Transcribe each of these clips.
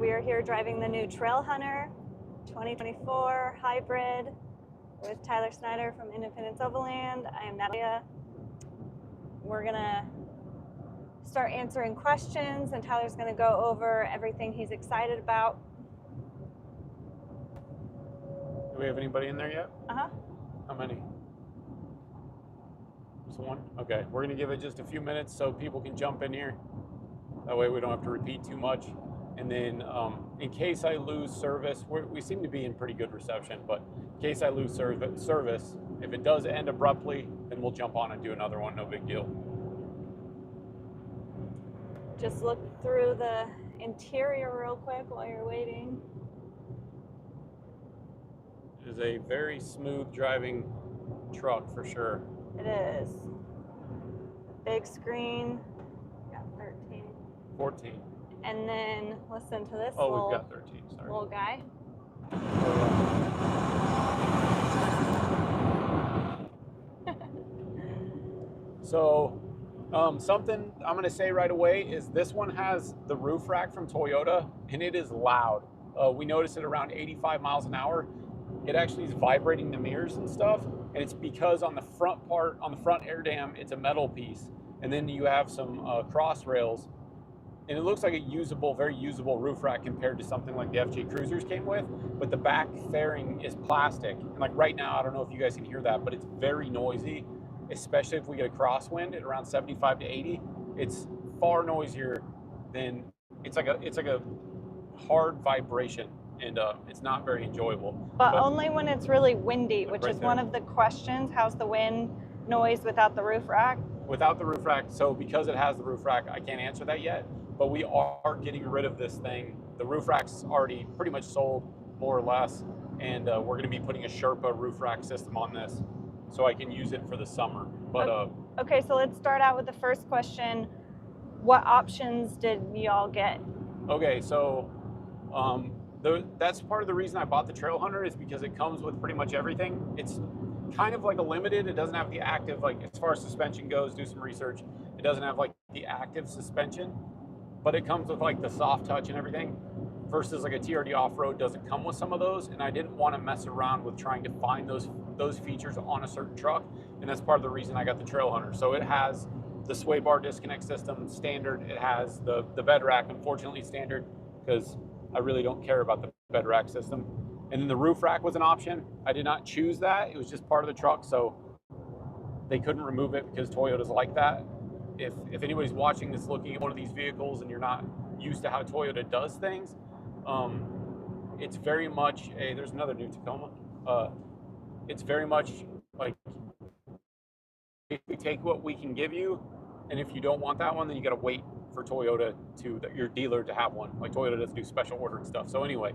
We are here driving the new Trailhunter 2024 hybrid with Tyler Snyder from Independence Overland. I am Natalia. We're gonna start answering questions and Tyler's gonna go over everything he's excited about. Do we have anybody in there yet? Uh-huh. How many? Just one? Okay, we're gonna give it just a few minutes so people can jump in here. That way we don't have to repeat too much. And then in case I lose service, we seem to be in pretty good reception, but in case I lose service, if it does end abruptly, then we'll jump on and do another one, no big deal. Just look through the interior real quick while you're waiting. It is a very smooth driving truck for sure. It is. Big screen. Got 13. 14. And then listen to this we've got 13, sorry. Little guy. So something I'm going to say right away is this one has the roof rack from Toyota, and it is loud. We noticed it around 85 miles an hour. It actually is vibrating the mirrors and stuff, and it's because on the front part, on the front air dam, it's a metal piece, and then you have some cross rails, and it looks like a usable, very usable roof rack compared to something like the FJ Cruisers came with, but the back fairing is plastic, and like right now, I don't know if you guys can hear that, but it's very noisy, especially if we get a crosswind at around 75 to 80. It's far noisier than, it's like a hard vibration, and it's not very enjoyable. But only when it's really windy, which right is one of the questions. How's the wind noise without the roof rack? Without the roof rack, so because it has the roof rack, I can't answer that yet, but we are getting rid of this thing. The roof rack's already pretty much sold, more or less, and we're gonna be putting a Sherpa roof rack system on this, so I can use it for the summer. But okay, so let's start out with the first question. What options did y'all get? Okay, so that's part of the reason I bought the Trailhunter, is because it comes with pretty much everything. It's kind of like a limited. It doesn't have the active, like as far as suspension goes, do some research. It doesn't have like the active suspension, but it comes with like the soft touch and everything, versus like a TRD off-road doesn't come with some of those. And I didn't want to mess around with trying to find those features on a certain truck. And that's part of the reason I got the Trailhunter. So it has the sway bar disconnect system standard. It has the bed rack, unfortunately standard, because I really don't care about the bed rack system. And then the roof rack was an option. I did not choose that. It was just part of the truck, so they couldn't remove it because Toyota's like that. If anybody's watching this looking at one of these vehicles and you're not used to how Toyota does things, it's very much there's another new Tacoma. It's very much like, if we take what we can give you, and if you don't want that one, then you got to wait for Toyota your dealer to have one. Like Toyota doesn't do special ordering stuff. So anyway,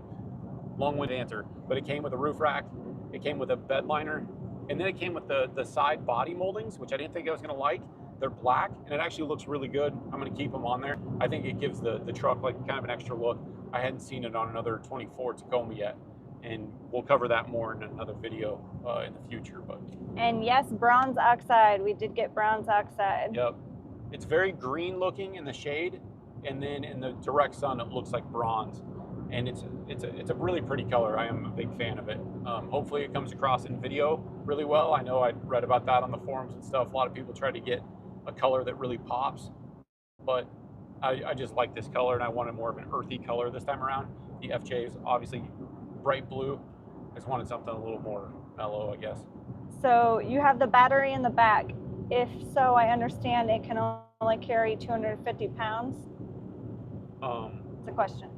long-winded answer, but it came with a roof rack, it came with a bed liner, and then it came with the side body moldings, which I didn't think I was gonna like. They're black, and it actually looks really good. I'm gonna keep them on there. I think it gives the truck like kind of an extra look. I hadn't seen it on another 24 Tacoma yet, and we'll cover that more in another video in the future. But and yes, bronze oxide. We did get bronze oxide. Yep. It's very green looking in the shade, and then in the direct sun it looks like bronze, and it's a really pretty color. I am a big fan of it. Hopefully it comes across in video really well. I know I read about that on the forums and stuff. A lot of people try to get a color that really pops, but I just like this color, and I wanted more of an earthy color this time around. The FJ is obviously bright blue. I just wanted something a little more mellow, I guess. So you have the battery in the back. If so, I understand it can only carry 250 pounds. It's a question.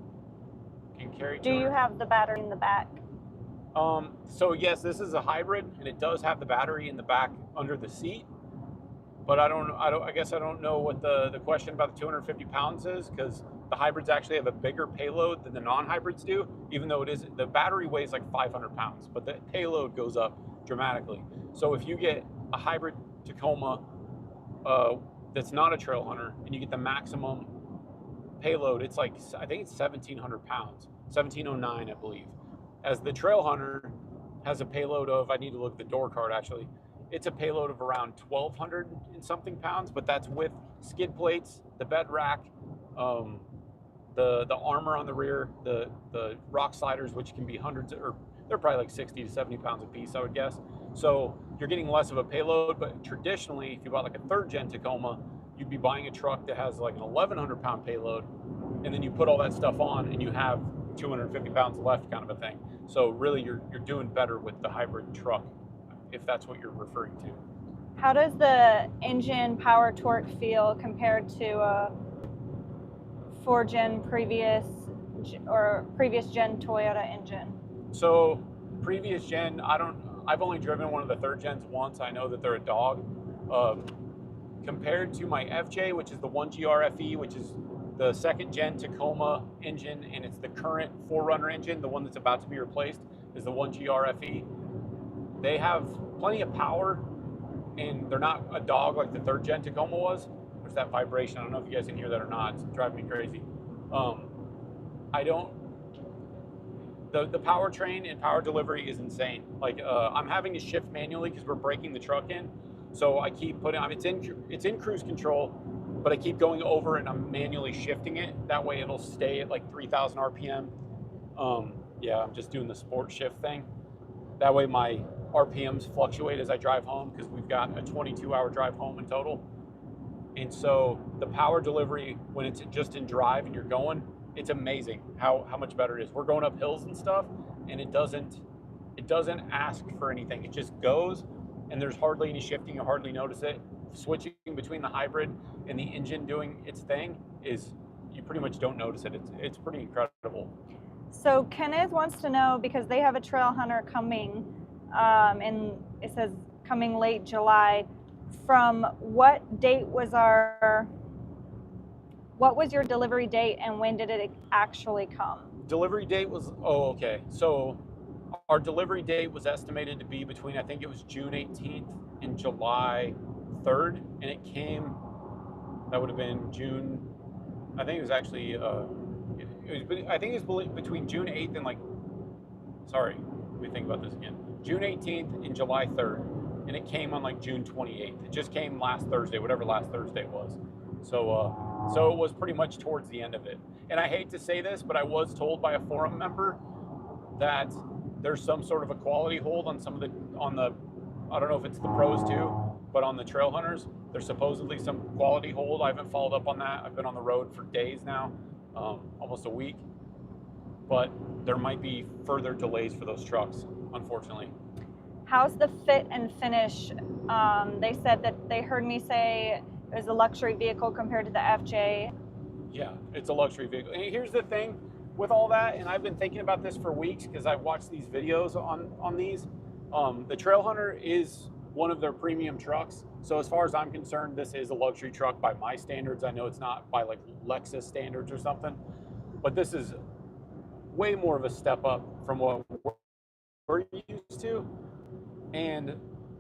Can carry. Do you have the battery in the back? So yes, this is a hybrid, and it does have the battery in the back under the seat. But I guess I don't know what the question about the 250 pounds is, because the hybrids actually have a bigger payload than the non-hybrids do, even though the battery weighs like 500 pounds, but the payload goes up dramatically. So if you get a hybrid Tacoma that's not a Trailhunter, and you get the maximum payload, it's like, I think it's 1,700 pounds, 1,709, I believe. As the Trailhunter has a payload of, I need to look at the door card actually, it's a payload of around 1,200 and something pounds, but that's with skid plates, the bed rack, the armor on the rear, the rock sliders, which can be hundreds, or they're probably like 60 to 70 pounds a piece, I would guess. So you're getting less of a payload, but traditionally, if you bought like a third gen Tacoma, you'd be buying a truck that has like an 1,100 pound payload, and then you put all that stuff on and you have 250 pounds left, kind of a thing. So really you're doing better with the hybrid truck, if that's what you're referring to. How does the engine power torque feel compared to a 4-gen previous gen Toyota engine? So previous gen, I've only driven one of the third gens once. I know that they're a dog. Compared to my FJ, which is the 1GR FE, which is the second gen Tacoma engine, and it's the current 4Runner engine, the one that's about to be replaced is the 1GR FE. They have plenty of power, and they're not a dog like the third gen Tacoma was. There's that vibration. I don't know if you guys can hear that or not. It's driving me crazy. The powertrain and power delivery is insane. Like I'm having to shift manually because we're breaking the truck in. So I keep putting, it's in cruise control, but I keep going over and I'm manually shifting it. That way it'll stay at like 3,000 RPM. Yeah, I'm just doing the sport shift thing. That way my RPMs fluctuate as I drive home, because we've got a 22-hour drive home in total. And so the power delivery, when it's just in drive and you're going, it's amazing how much better it is. We're going up hills and stuff, and it doesn't ask for anything. It just goes, and there's hardly any shifting. You hardly notice it. Switching between the hybrid and the engine doing its thing is, you pretty much don't notice it. It's pretty incredible. So Kenneth wants to know, because they have a Trailhunter coming, and it says coming late July. From what date was what was your delivery date, and when did it actually come? Delivery date was, okay. So our delivery date was estimated to be between, I think it was June 18th and July 3rd, and it came, that would have been June, I think it was actually, I think it was between June 8th and let me think about this again. June 18th and July 3rd, and it came on like June 28th. It just came last Thursday, whatever last Thursday was. So it was pretty much towards the end of it. And I hate to say this, but I was told by a forum member that there's some sort of a quality hold on some of I don't know if it's the pros too, but on the Trailhunters, there's supposedly some quality hold. I haven't followed up on that. I've been on the road for days now, almost a week, but there might be further delays for those trucks, unfortunately. How's the fit and finish? They said that they heard me say it was a luxury vehicle compared to the FJ. Yeah, it's a luxury vehicle. And here's the thing with all that, and I've been thinking about this for weeks because I've watched these videos on these. The Trailhunter is one of their premium trucks. So as far as I'm concerned, this is a luxury truck by my standards. I know it's not by like Lexus standards or something, but this is way more of a step up from what we're used to. And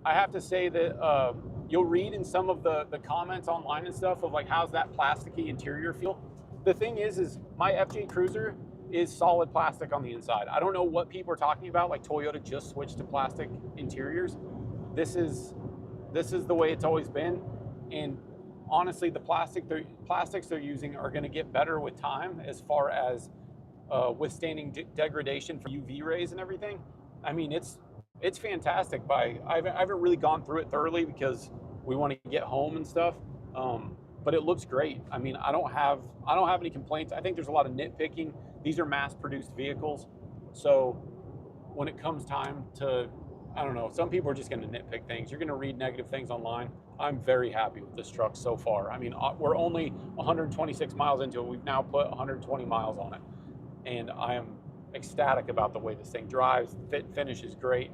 I have to say that you'll read in some of the comments online and stuff of like, how's that plasticky interior feel? The thing is my FJ Cruiser is solid plastic on the inside. I don't know what people are talking about, like Toyota just switched to plastic interiors. This is the way it's always been. And honestly, the plastics they're using are gonna get better with time as far as withstanding degradation from UV rays and everything. I mean, it's fantastic. I haven't really gone through it thoroughly because we want to get home and stuff, but it looks great. I mean, I don't have any complaints. I think there's a lot of nitpicking. These are mass-produced vehicles, so when it comes time to, I don't know, some people are just going to nitpick things. You're going to read negative things online. I'm very happy with this truck so far. I mean, we're only 126 miles into it. We've now put 120 miles on it, and I am ecstatic about the way this thing drives. Fit finish is great.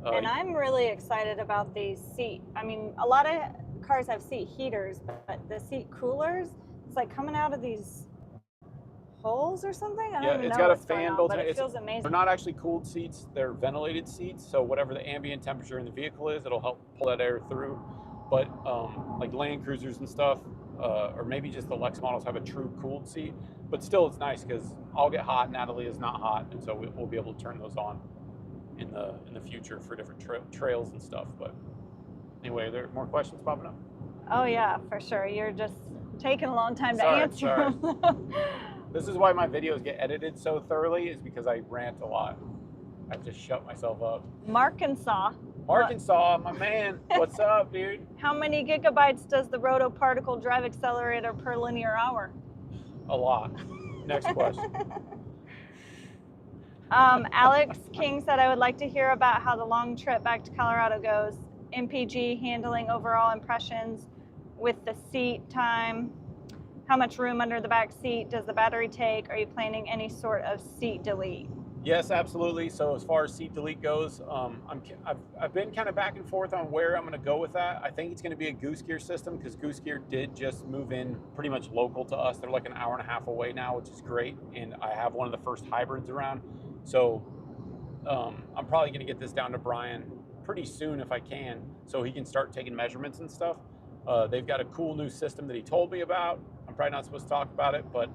And I'm really excited about these seat. I mean, a lot of cars have seat heaters, but the seat coolers, it's like coming out of these holes or something. I don't even it's know got what's a fan going on, built but in. it feels amazing. They're not actually cooled seats; they're ventilated seats. So whatever the ambient temperature in the vehicle is, it'll help pull that air through. But like Land Cruisers and stuff, or maybe just the Lex models have a true cooled seat. But still, it's nice because I'll get hot. Natalie is not hot, and so we'll be able to turn those on in the future for different trails and stuff. But anyway, are there more questions popping up? Oh yeah, for sure. You're just taking a long time to answer them. This is why my videos get edited so thoroughly, is because I rant a lot. I just shut myself up. Arkansas. Arkansas, my man. What's up, dude? How many gigabytes does the rotoparticle drive accelerator per linear hour? A lot. Next question. Alex King said, I would like to hear about how the long trip back to Colorado goes. MPG, handling, overall impressions with the seat time. How much room under the back seat does the battery take? Are you planning any sort of seat delete? Yes, absolutely. So as far as seat delete goes, I've been kind of back and forth on where I'm going to go with that. I think it's going to be a Goose Gear system, because Goose Gear did just move in pretty much local to us. They're like an hour and a half away now, which is great. And I have one of the first hybrids around. So I'm probably going to get this down to Brian pretty soon if I can, so he can start taking measurements and stuff. They've got a cool new system that he told me about. I'm probably not supposed to talk about it, but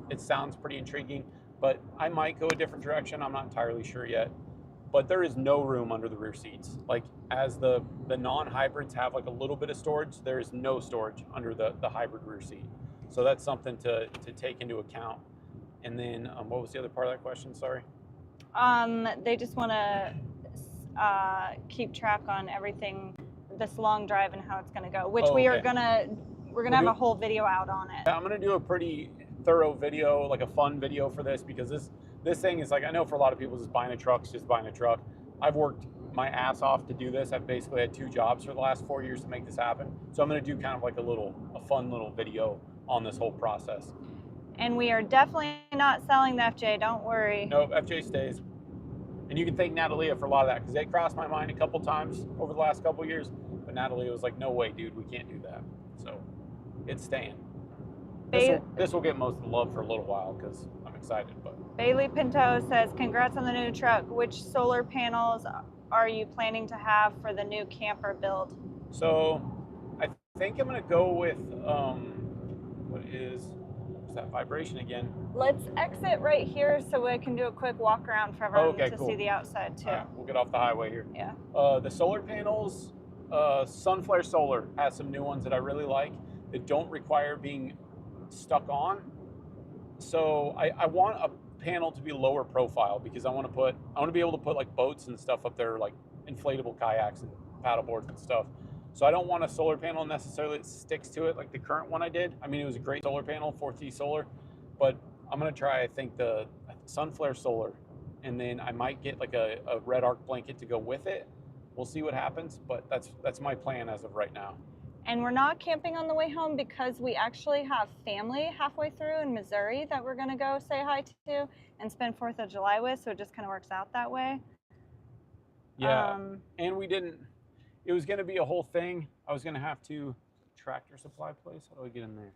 it sounds pretty intriguing. But I might go a different direction. I'm not entirely sure yet. But there is no room under the rear seats. Like, as the non-hybrids have like a little bit of storage, there is no storage under the hybrid rear seat. So that's something to take into account. And then what was the other part of that question? Sorry. They just want to keep track on everything, this long drive and how it's going to go, which we're gonna have a whole video out on it. Yeah, I'm gonna do a pretty thorough video, like a fun video for this, because this thing is like, I know for a lot of people, just buying a truck is just buying a truck. I've worked my ass off to do this. I've basically had 2 jobs for the last 4 years to make this happen. So I'm gonna do kind of like a fun little video on this whole process. And we are definitely not selling the FJ, don't worry. No, FJ stays. And you can thank Natalia for a lot of that, because they crossed my mind a couple times over the last couple of years. But Natalia was like, no way, dude, we can't do that. So it's staying. This will get most of the love for a little while, because I'm excited. But Bailey Pinto says, congrats on the new truck. Which solar panels are you planning to have for the new camper build? So I think I'm going to go with, what's that vibration again? Let's exit right here so we can do a quick walk around for everyone to see the outside too. All right, we'll get off the highway here. Yeah. The solar panels, Sunflare Solar has some new ones that I really like that don't require being stuck on. So I want a panel to be lower profile, because I want to be able to put like boats and stuff up there, like inflatable kayaks and paddle boards and stuff. So I don't want a solar panel necessarily that sticks to it like the current one I did. I mean, it was a great solar panel, 4T solar, but I'm gonna try, I think, the Sunflare Solar, and then I might get like a red arc blanket to go with it. We'll see what happens, but that's my plan as of right now. And we're not camping on the way home, because we actually have family halfway through in Missouri that we're gonna go say hi to and spend 4th of July with, so it just kind of works out that way. Yeah, and it was gonna be a whole thing. I was gonna have to, Tractor Supply place, how do I get in there?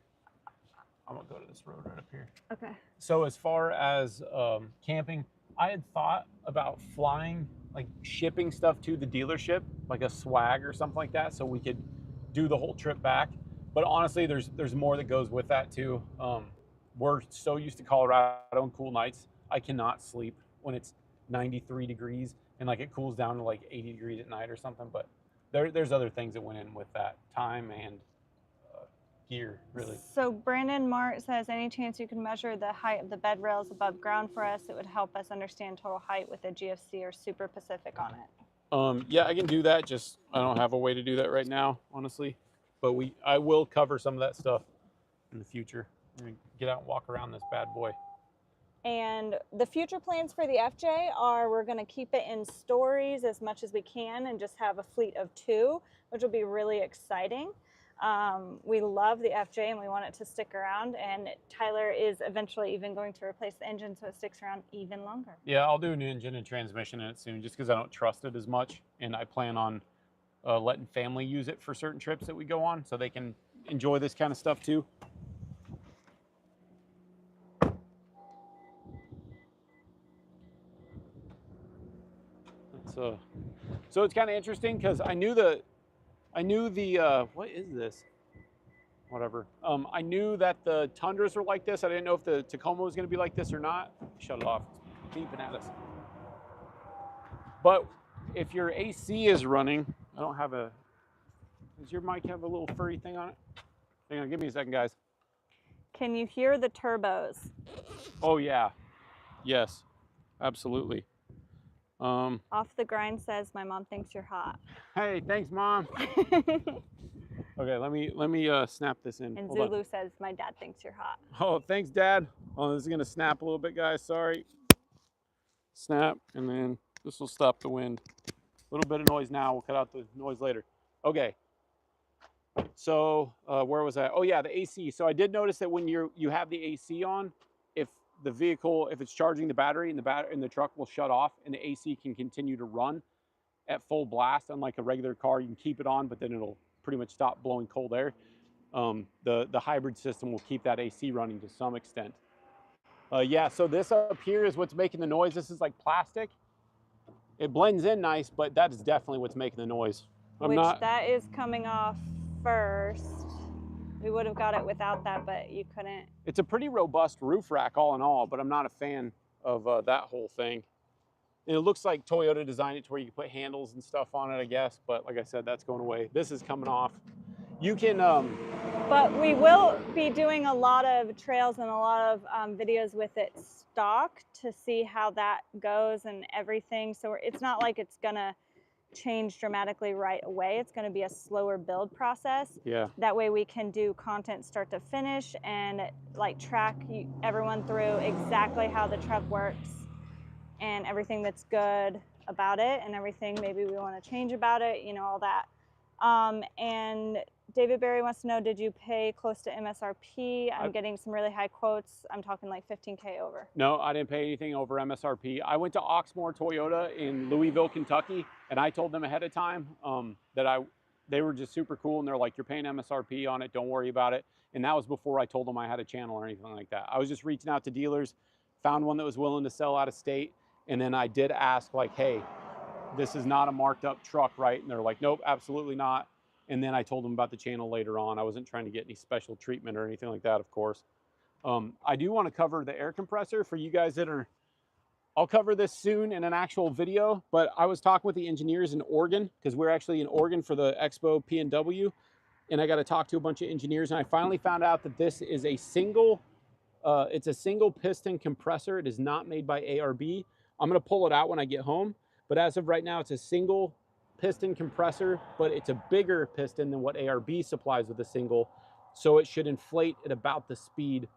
I'm gonna go to this road right up here. Okay. So as far as camping, I had thought about flying, like shipping stuff to the dealership, like a swag or something like that, so we could do the whole trip back. But honestly, there's more that goes with that too. We're so used to Colorado and cool nights. I cannot sleep when it's 93 degrees and like it cools down to like 80 degrees at night or something. But there's other things that went in with that, time and gear, really. So Brandon Mart says, any chance you can measure the height of the bed rails above ground for us? It would help us understand total height with a GFC or Super Pacific on it. Yeah, I can do that. Just I don't have a way to do that right now, honestly. But I will cover some of that stuff in the future. We're gonna get out and walk around this bad boy. And the future plans for the FJ are, we're going to keep it in stories as much as we can and just have a fleet of 2, which will be really exciting. We love the FJ and we want it to stick around, and Tyler is eventually even going to replace the engine so it sticks around even longer. Yeah, I'll do an engine and transmission in it soon, just because I don't trust it as much, and I plan on letting family use it for certain trips that we go on, so they can enjoy this kind of stuff too. So it's kind of interesting, because I knew the what is this? Whatever. I knew that the Tundras were like this. I didn't know if the Tacoma was going to be like this or not. Shut it off. It's beeping at us. But if your AC is running, I don't have does your mic have a little furry thing on it? Hang on, give me a second, guys. Can you hear the turbos? Oh yeah, yes, absolutely. Off the Grind says my mom thinks you're hot. Hey, thanks, Mom. Okay, let me snap this in. And Hold on. Zulu says my dad thinks you're hot. Oh, thanks, Dad. Oh, this is gonna snap a little bit, guys. Sorry. Snap, and then this will stop the wind. A little bit of noise now. We'll cut out the noise later. Okay. So where was I? Oh yeah, the AC. So I did notice that when you have the AC on, if the vehicle, if it's charging the battery, and the truck will shut off, and the AC can continue to run at full blast. Unlike a regular car, you can keep it on, but then it'll pretty much stop blowing cold air. The hybrid system will keep that AC running to some extent. Yeah, so this up here is what's making the noise. This is like plastic. It blends in nice, but that is definitely what's making the noise. That is coming off first. We would have got it without that, but you couldn't. It's a pretty robust roof rack all in all, but I'm not a fan of that whole thing. And it looks like Toyota designed it to where you can put handles and stuff on it, I guess. But like I said, that's going away. This is coming off. You can... But we will be doing a lot of trails and a lot of videos with it stock to see how that goes and everything. So it's not like it's gonna change dramatically right away. It's gonna be a slower build process. Yeah. That way we can do content start to finish and like track everyone through exactly how the truck works and everything that's good about it and everything maybe we want to change about it, you know, all that. And David Berry wants to know, did you pay close to MSRP? I'm getting some really high quotes. I'm talking like 15K over. No, I didn't pay anything over MSRP. I went to Oxmoor Toyota in Louisville, Kentucky, and I told them ahead of time that they were just super cool, and they're like, you're paying MSRP on it, don't worry about it. And that was before I told them I had a channel or anything like that. I was just reaching out to dealers, found one that was willing to sell out of state, and then I did ask like, hey, this is not a marked up truck, right? And they're like, nope, absolutely not. And then I told them about the channel later on. I wasn't trying to get any special treatment or anything like that, of course. I do want to cover the air compressor for you guys that are, I'll cover this soon in an actual video, but I was talking with the engineers in Oregon, because we're actually in Oregon for the Expo P&W, and I got to talk to a bunch of engineers, and I finally found out that this is a single, it's a single piston compressor. It is not made by ARB. I'm going to pull it out when I get home, but as of right now, it's a single piston compressor, but it's a bigger piston than what ARB supplies with a single, so it should inflate at about the speed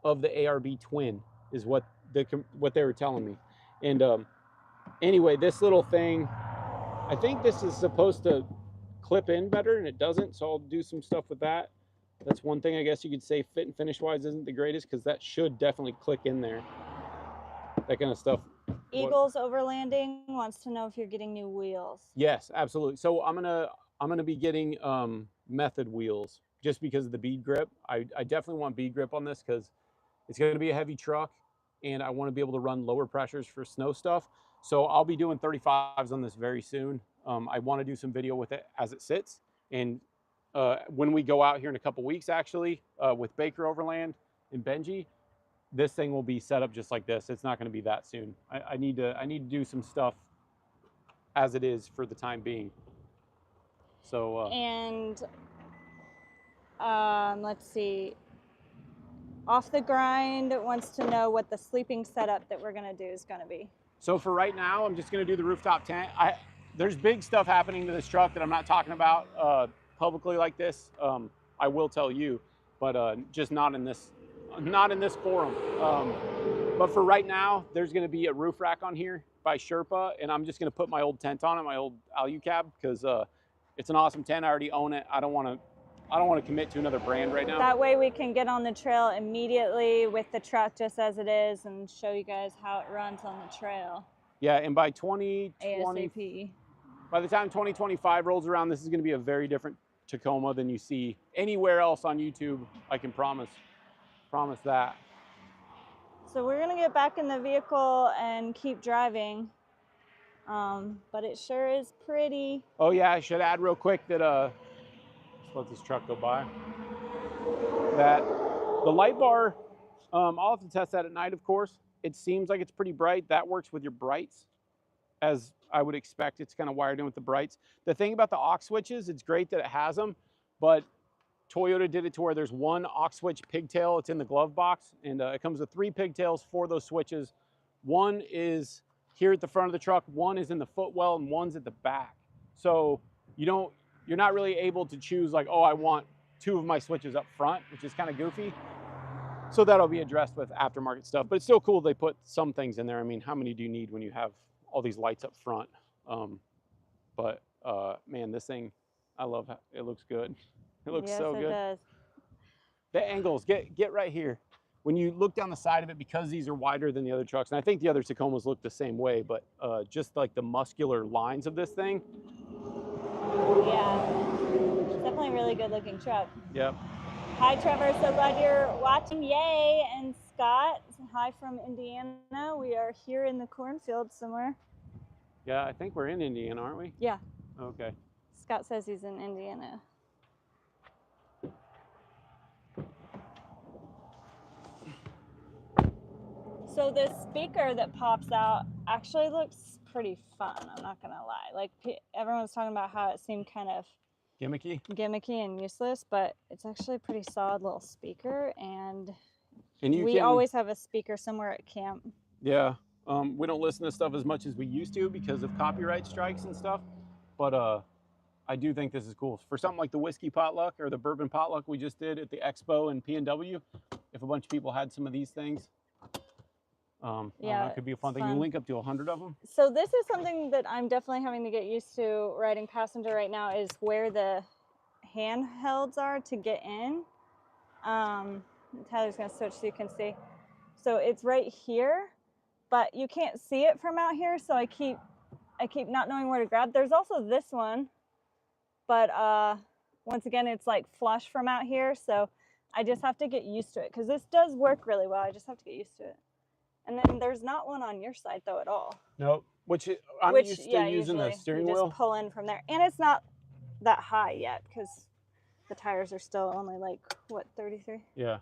of the ARB twin, is what they were telling me. And anyway, this little thing, I think this is supposed to clip in better, and it doesn't, so I'll do some stuff with that. That's one thing I guess you could say fit and finish wise isn't the greatest, because that should definitely click in there, that kind of stuff. Eagles Overlanding wants to know if you're getting new wheels. Yes, absolutely. So I'm gonna be getting method wheels just because of the bead grip. I definitely want bead grip on this because it's going to be a heavy truck, and I want to be able to run lower pressures for snow stuff. So I'll be doing 35s on this very soon. I want to do some video with it as it sits, and when we go out here in a couple weeks, actually, with Baker Overland and Benji, this thing will be set up just like this. It's not going to be that soon. I need to do some stuff as it is for the time being. So and let's see. Off the Grind wants to know what the sleeping setup that we're going to do is going to be. So for right now, I'm just going to do the rooftop tent. There's big stuff happening to this truck that I'm not talking about publicly like this. I will tell you, but just not in this forum. But for right now, there's going to be a roof rack on here by Sherpa, and I'm just going to put my old tent on it, my old Alu cab, because it's an awesome tent. I already own it. I don't want to commit to another brand right now. That way we can get on the trail immediately with the truck just as it is and show you guys how it runs on the trail. Yeah, and by 2020, ASAP. By the time 2025 rolls around, this is going to be a very different Tacoma than you see anywhere else on YouTube. I can promise that. So we're gonna get back in the vehicle and keep driving, but it sure is pretty. Oh yeah, I should add real quick that let's let this truck go by. That the light bar, I'll have to test that at night, of course. It seems like it's pretty bright. That works with your brights, as I would expect. It's kind of wired in with the brights. The thing about the aux switches, it's great that it has them, but Toyota did it to where there's one aux switch pigtail. It's in the glove box, and it comes with 3 pigtails for those switches. One is here at the front of the truck, one is in the footwell, and one's at the back. So you're not really able to choose like, oh, I want 2 of my switches up front, which is kind of goofy. So that'll be addressed with aftermarket stuff, but it's still cool they put some things in there. I mean, how many do you need when you have all these lights up front? Man, this thing, I love how it looks good. It looks so good. Yes, it does. The angles, get right here. When you look down the side of it, because these are wider than the other trucks, and I think the other Tacomas look the same way, but just like the muscular lines of this thing. Yeah, it's definitely a really good looking truck. Yep. Hi, Trevor. So glad you're watching. Yay. And Scott, hi from Indiana. We are here in the cornfield somewhere. Yeah, I think we're in Indiana, aren't we? Yeah. Okay. Scott says he's in Indiana. So this speaker that pops out actually looks pretty fun. I'm not going to lie. Like everyone's talking about how it seemed kind of gimmicky and useless, but it's actually a pretty solid little speaker, and we always have a speaker somewhere at camp. Yeah, we don't listen to stuff as much as we used to because of copyright strikes and stuff, but I do think this is cool for something like the whiskey potluck or the bourbon potluck we just did at the expo in PNW. If a bunch of people had some of these things, yeah, it could be a fun thing. You link up to 100 of them. So this is something that I'm definitely having to get used to riding passenger right now, is where the handhelds are to get in. Tyler's gonna switch so you can see. So it's right here, but you can't see it from out here, so I keep not knowing where to grab. There's also this one, but once again, it's like flush from out here, so I just have to get used to it, because this does work really well. I just have to get used to it. And then there's not one on your side though at all. Nope. I'm used to using the steering wheel. Just pull in from there, and it's not that high yet because the tires are still only like what, 33. Yeah.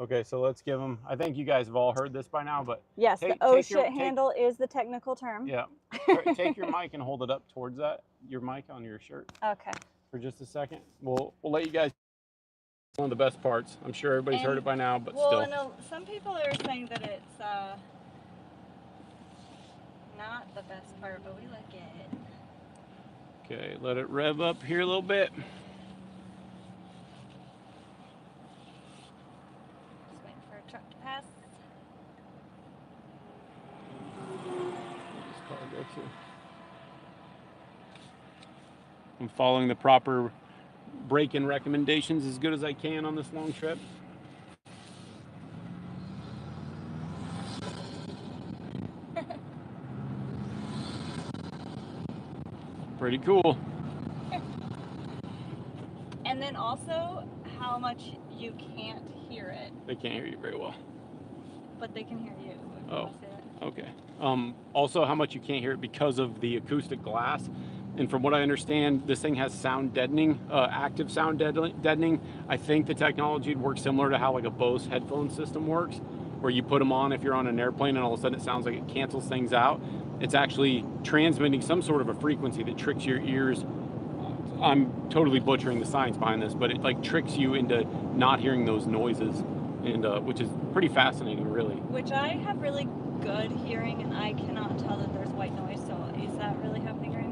Okay, so let's give them. I think you guys have all heard this by now, but yes, the oh shit handle is the technical term. Yeah. Take your mic and hold it up towards your mic on your shirt. Okay. For just a second, we'll let you guys. One of the best parts. I'm sure everybody's heard it by now, but still. Well, no, some people are saying that it's not the best part, but we like it. Okay, let it rev up here a little bit. Just waiting for a truck to pass. I'm following the proper brake-in recommendations as good as I can on this long trip. Pretty cool. And then also how much you can't hear it. They can't hear you very well. But they can hear you. Oh, okay. Also how much you can't hear it because of the acoustic glass. And from what I understand, this thing has sound deadening, active sound deadening. I think the technology would work similar to how like a Bose headphone system works, where you put them on if you're on an airplane and all of a sudden it sounds like it cancels things out. It's actually transmitting some sort of a frequency that tricks your ears. I'm totally butchering the science behind this, but it like tricks you into not hearing those noises, and which is pretty fascinating, really. Which I have really good hearing, and I cannot tell that there's white noise, so is that really happening right now?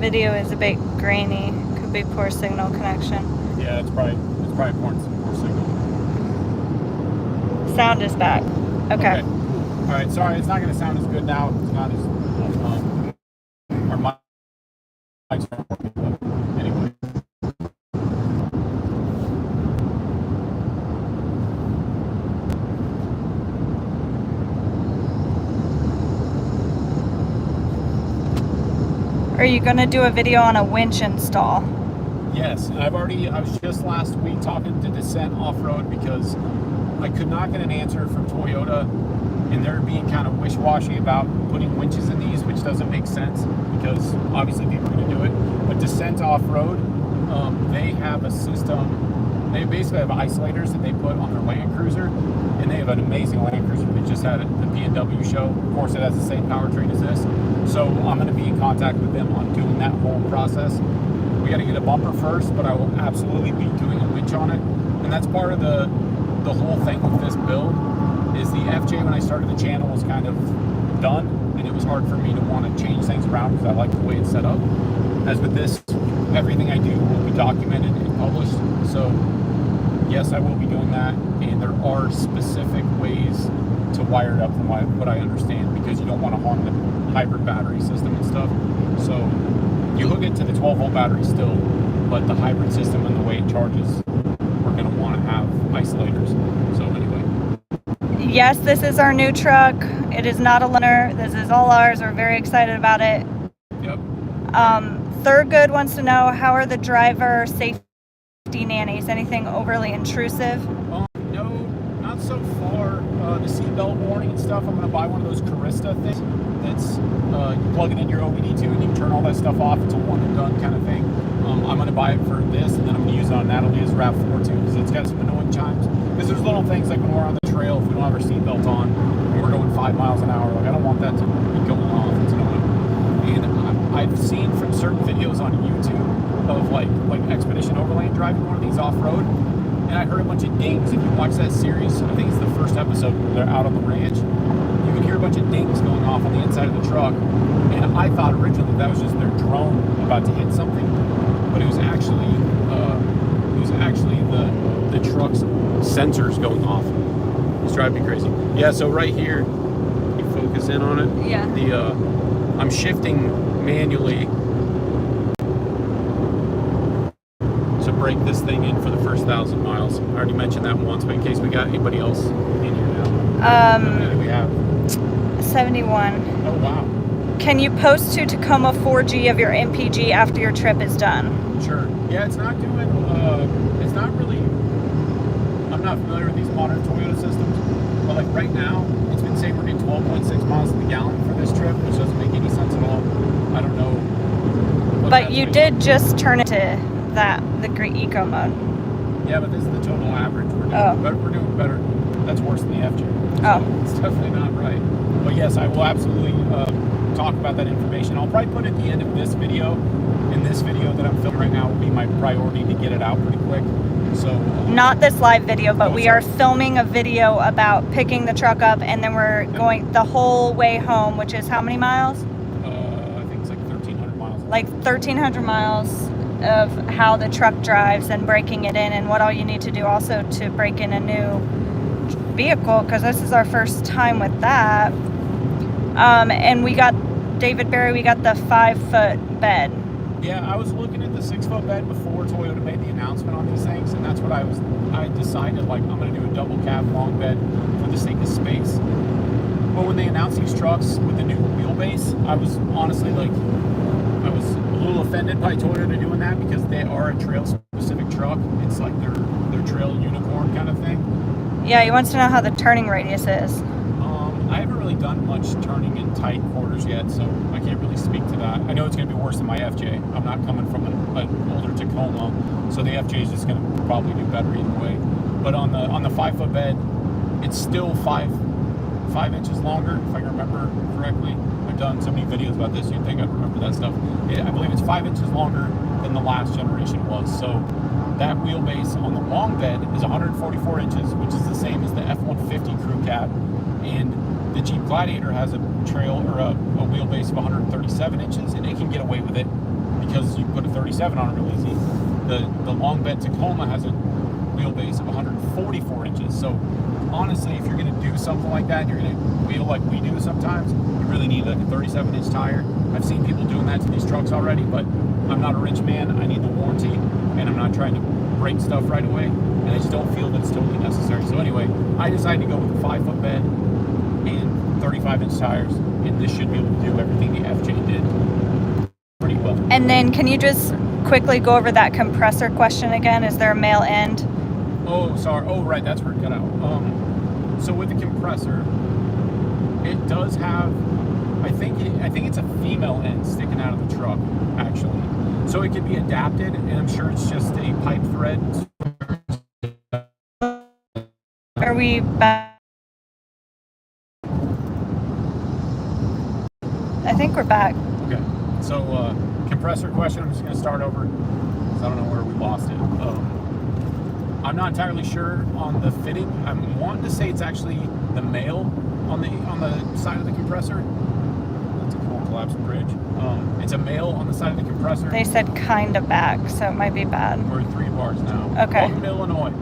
Video is a bit grainy. Could be poor signal connection. Yeah, it's probably poor signal. Sound is back. Okay. All right, sorry, it's not going to sound as good now. It's not as our mics aren't working, but anyway. Are you going to do a video on a winch install? Yes, I was just last week talking to Descent Off-Road because I could not get an answer from Toyota, and they're being kind of wish-washy about putting winches in these, which doesn't make sense because obviously people are going to do it. But Descent Off-Road, they have a system. They basically have isolators that they put on their Land Cruiser, and they have an amazing Land Cruiser. They just had at the B&W show. Of course, it has the same powertrain as this. So I'm going to be in contact with them on doing that whole process. We got to get a bumper first, but I will absolutely be doing a winch on it. And that's part of the whole thing with this build is the FJ when I started the channel was kind of done, and it was hard for me to want to change things around because I like the way it's set up. As with this, everything I do will be documented and published. So yes, I will be doing that, and there are specific ways to wire it up from what I understand, because you don't want to harm the hybrid battery system and stuff. So you hook it to the 12-volt battery still, but the hybrid system and the way it charges, we're going to want to have isolators. So anyway. Yes, this is our new truck. It is not a loaner. This is all ours. We're very excited about it. Yep. Thurgood wants to know, how are the driver safety nannies? Anything overly intrusive? No, not so far. The seatbelt warning and stuff, I'm going to buy one of those Carista things that's you plug it in your OBD2 and you can turn all that stuff off. It's a one and done kind of thing. I'm going to buy it for this, and then I'm going to use it on Natalie's RAV4 too, because it's got some annoying chimes. Because there's little things like when we're on the trail, if we don't have our seatbelt on and we're going 5 miles an hour, like I don't want that to be going off. It's annoying. And I've seen from certain videos on YouTube of like Expedition Overland driving one of these off-road, and I heard a bunch of dings. If you watch that series, I think it's the first episode where they're out on the ranch, you can hear a bunch of dings going off on the inside of the truck, and I thought originally that was just their drone about to hit something, but it was actually the truck's sensors going off. It's driving me crazy. Yeah, so right here, you focus in on it. Yeah. I'm shifting manually to break this thing in for the first 1,000 miles. I already mentioned that once, but in case we got anybody else in here now. How many do we have? 71. Oh, wow. Can you post to Tacoma 4G of your MPG after your trip is done? Sure. Yeah, it's not doing, it's not really, I'm not familiar with these modern Toyota systems, but like right now, it's been saying we're getting 12.6 miles to the gallon for this trip, which doesn't make any sense at all. I don't know. But you did just turn it to the Great Eco mode. Yeah, but this is the total average. We're doing better. That's worse than the FJ. So it's definitely not right. But yes, I will absolutely talk about that information. I'll probably put at the end of this video, and this video that I'm filming right now will be my priority to get it out pretty quick. So not this live video, but we are filming a video about picking the truck up, and then we're going the whole way home, which is how many miles? I think it's like 1,300 miles. Like 1,300 miles of how the truck drives and breaking it in, and what all you need to do also to break in a new vehicle, because this is our first time with that. And we got, David Barry, we got the 5-foot bed. Yeah, I was looking at the 6-foot bed before Toyota made the announcement on these things, and that's what I decided, like, I'm going to do a double cab long bed for the sake of space. But when they announced these trucks with the new wheelbase, I was honestly like, I was a little offended by Toyota doing that, because they are a trail specific truck. It's like their trail unicorn kind of thing. Yeah, he wants to know how the turning radius is. I haven't really done much turning in tight quarters yet, so I can't really speak to that. I know it's going to be worse than my FJ. I'm not coming from an older Tacoma, so the FJ is just going to probably do better either way. But on the 5-foot bed, it's still 5 inches longer, if I can remember correctly. I've done so many videos about this, you'd think I'd remember that stuff. I believe it's 5 inches longer than the last generation was. So that wheelbase on the long bed is 144 inches, which is the same as the F-150 crew cab. And the Jeep Gladiator has a trail or a wheelbase of 137 inches, and it can get away with it because you put a 37 on it real easy. The long bed Tacoma has a wheelbase of 144 inches. So honestly, if you're going to do something like that, you're going to wheel like we do sometimes, you really need like a 37-inch tire. I've seen people doing that to these trucks already, but I'm not a rich man. I need the warranty, and I'm not trying to break stuff right away, and I just don't feel that it's totally necessary. So anyway, I decided to go with a 5-foot bed and 35-inch tires, and this should be able to do everything the FJ did pretty well. And then can you just quickly go over that compressor question again? Is there a male end? Oh, sorry. Oh, right. That's where it cut out. So with the compressor, it does have, I think it's a female end sticking out of the truck, actually. So it could be adapted, and I'm sure it's just a pipe thread. Are we back? I think we're back. Okay. So compressor question, I'm just going to start over because I don't know where we lost it. I'm not entirely sure on the fitting. I'm wanting to say it's actually the male on the side of the compressor. That's a cool collapsing bridge. It's a male on the side of the compressor. They said kind of back, so it might be bad. We're 3 bars now. Okay. Welcome to Illinois.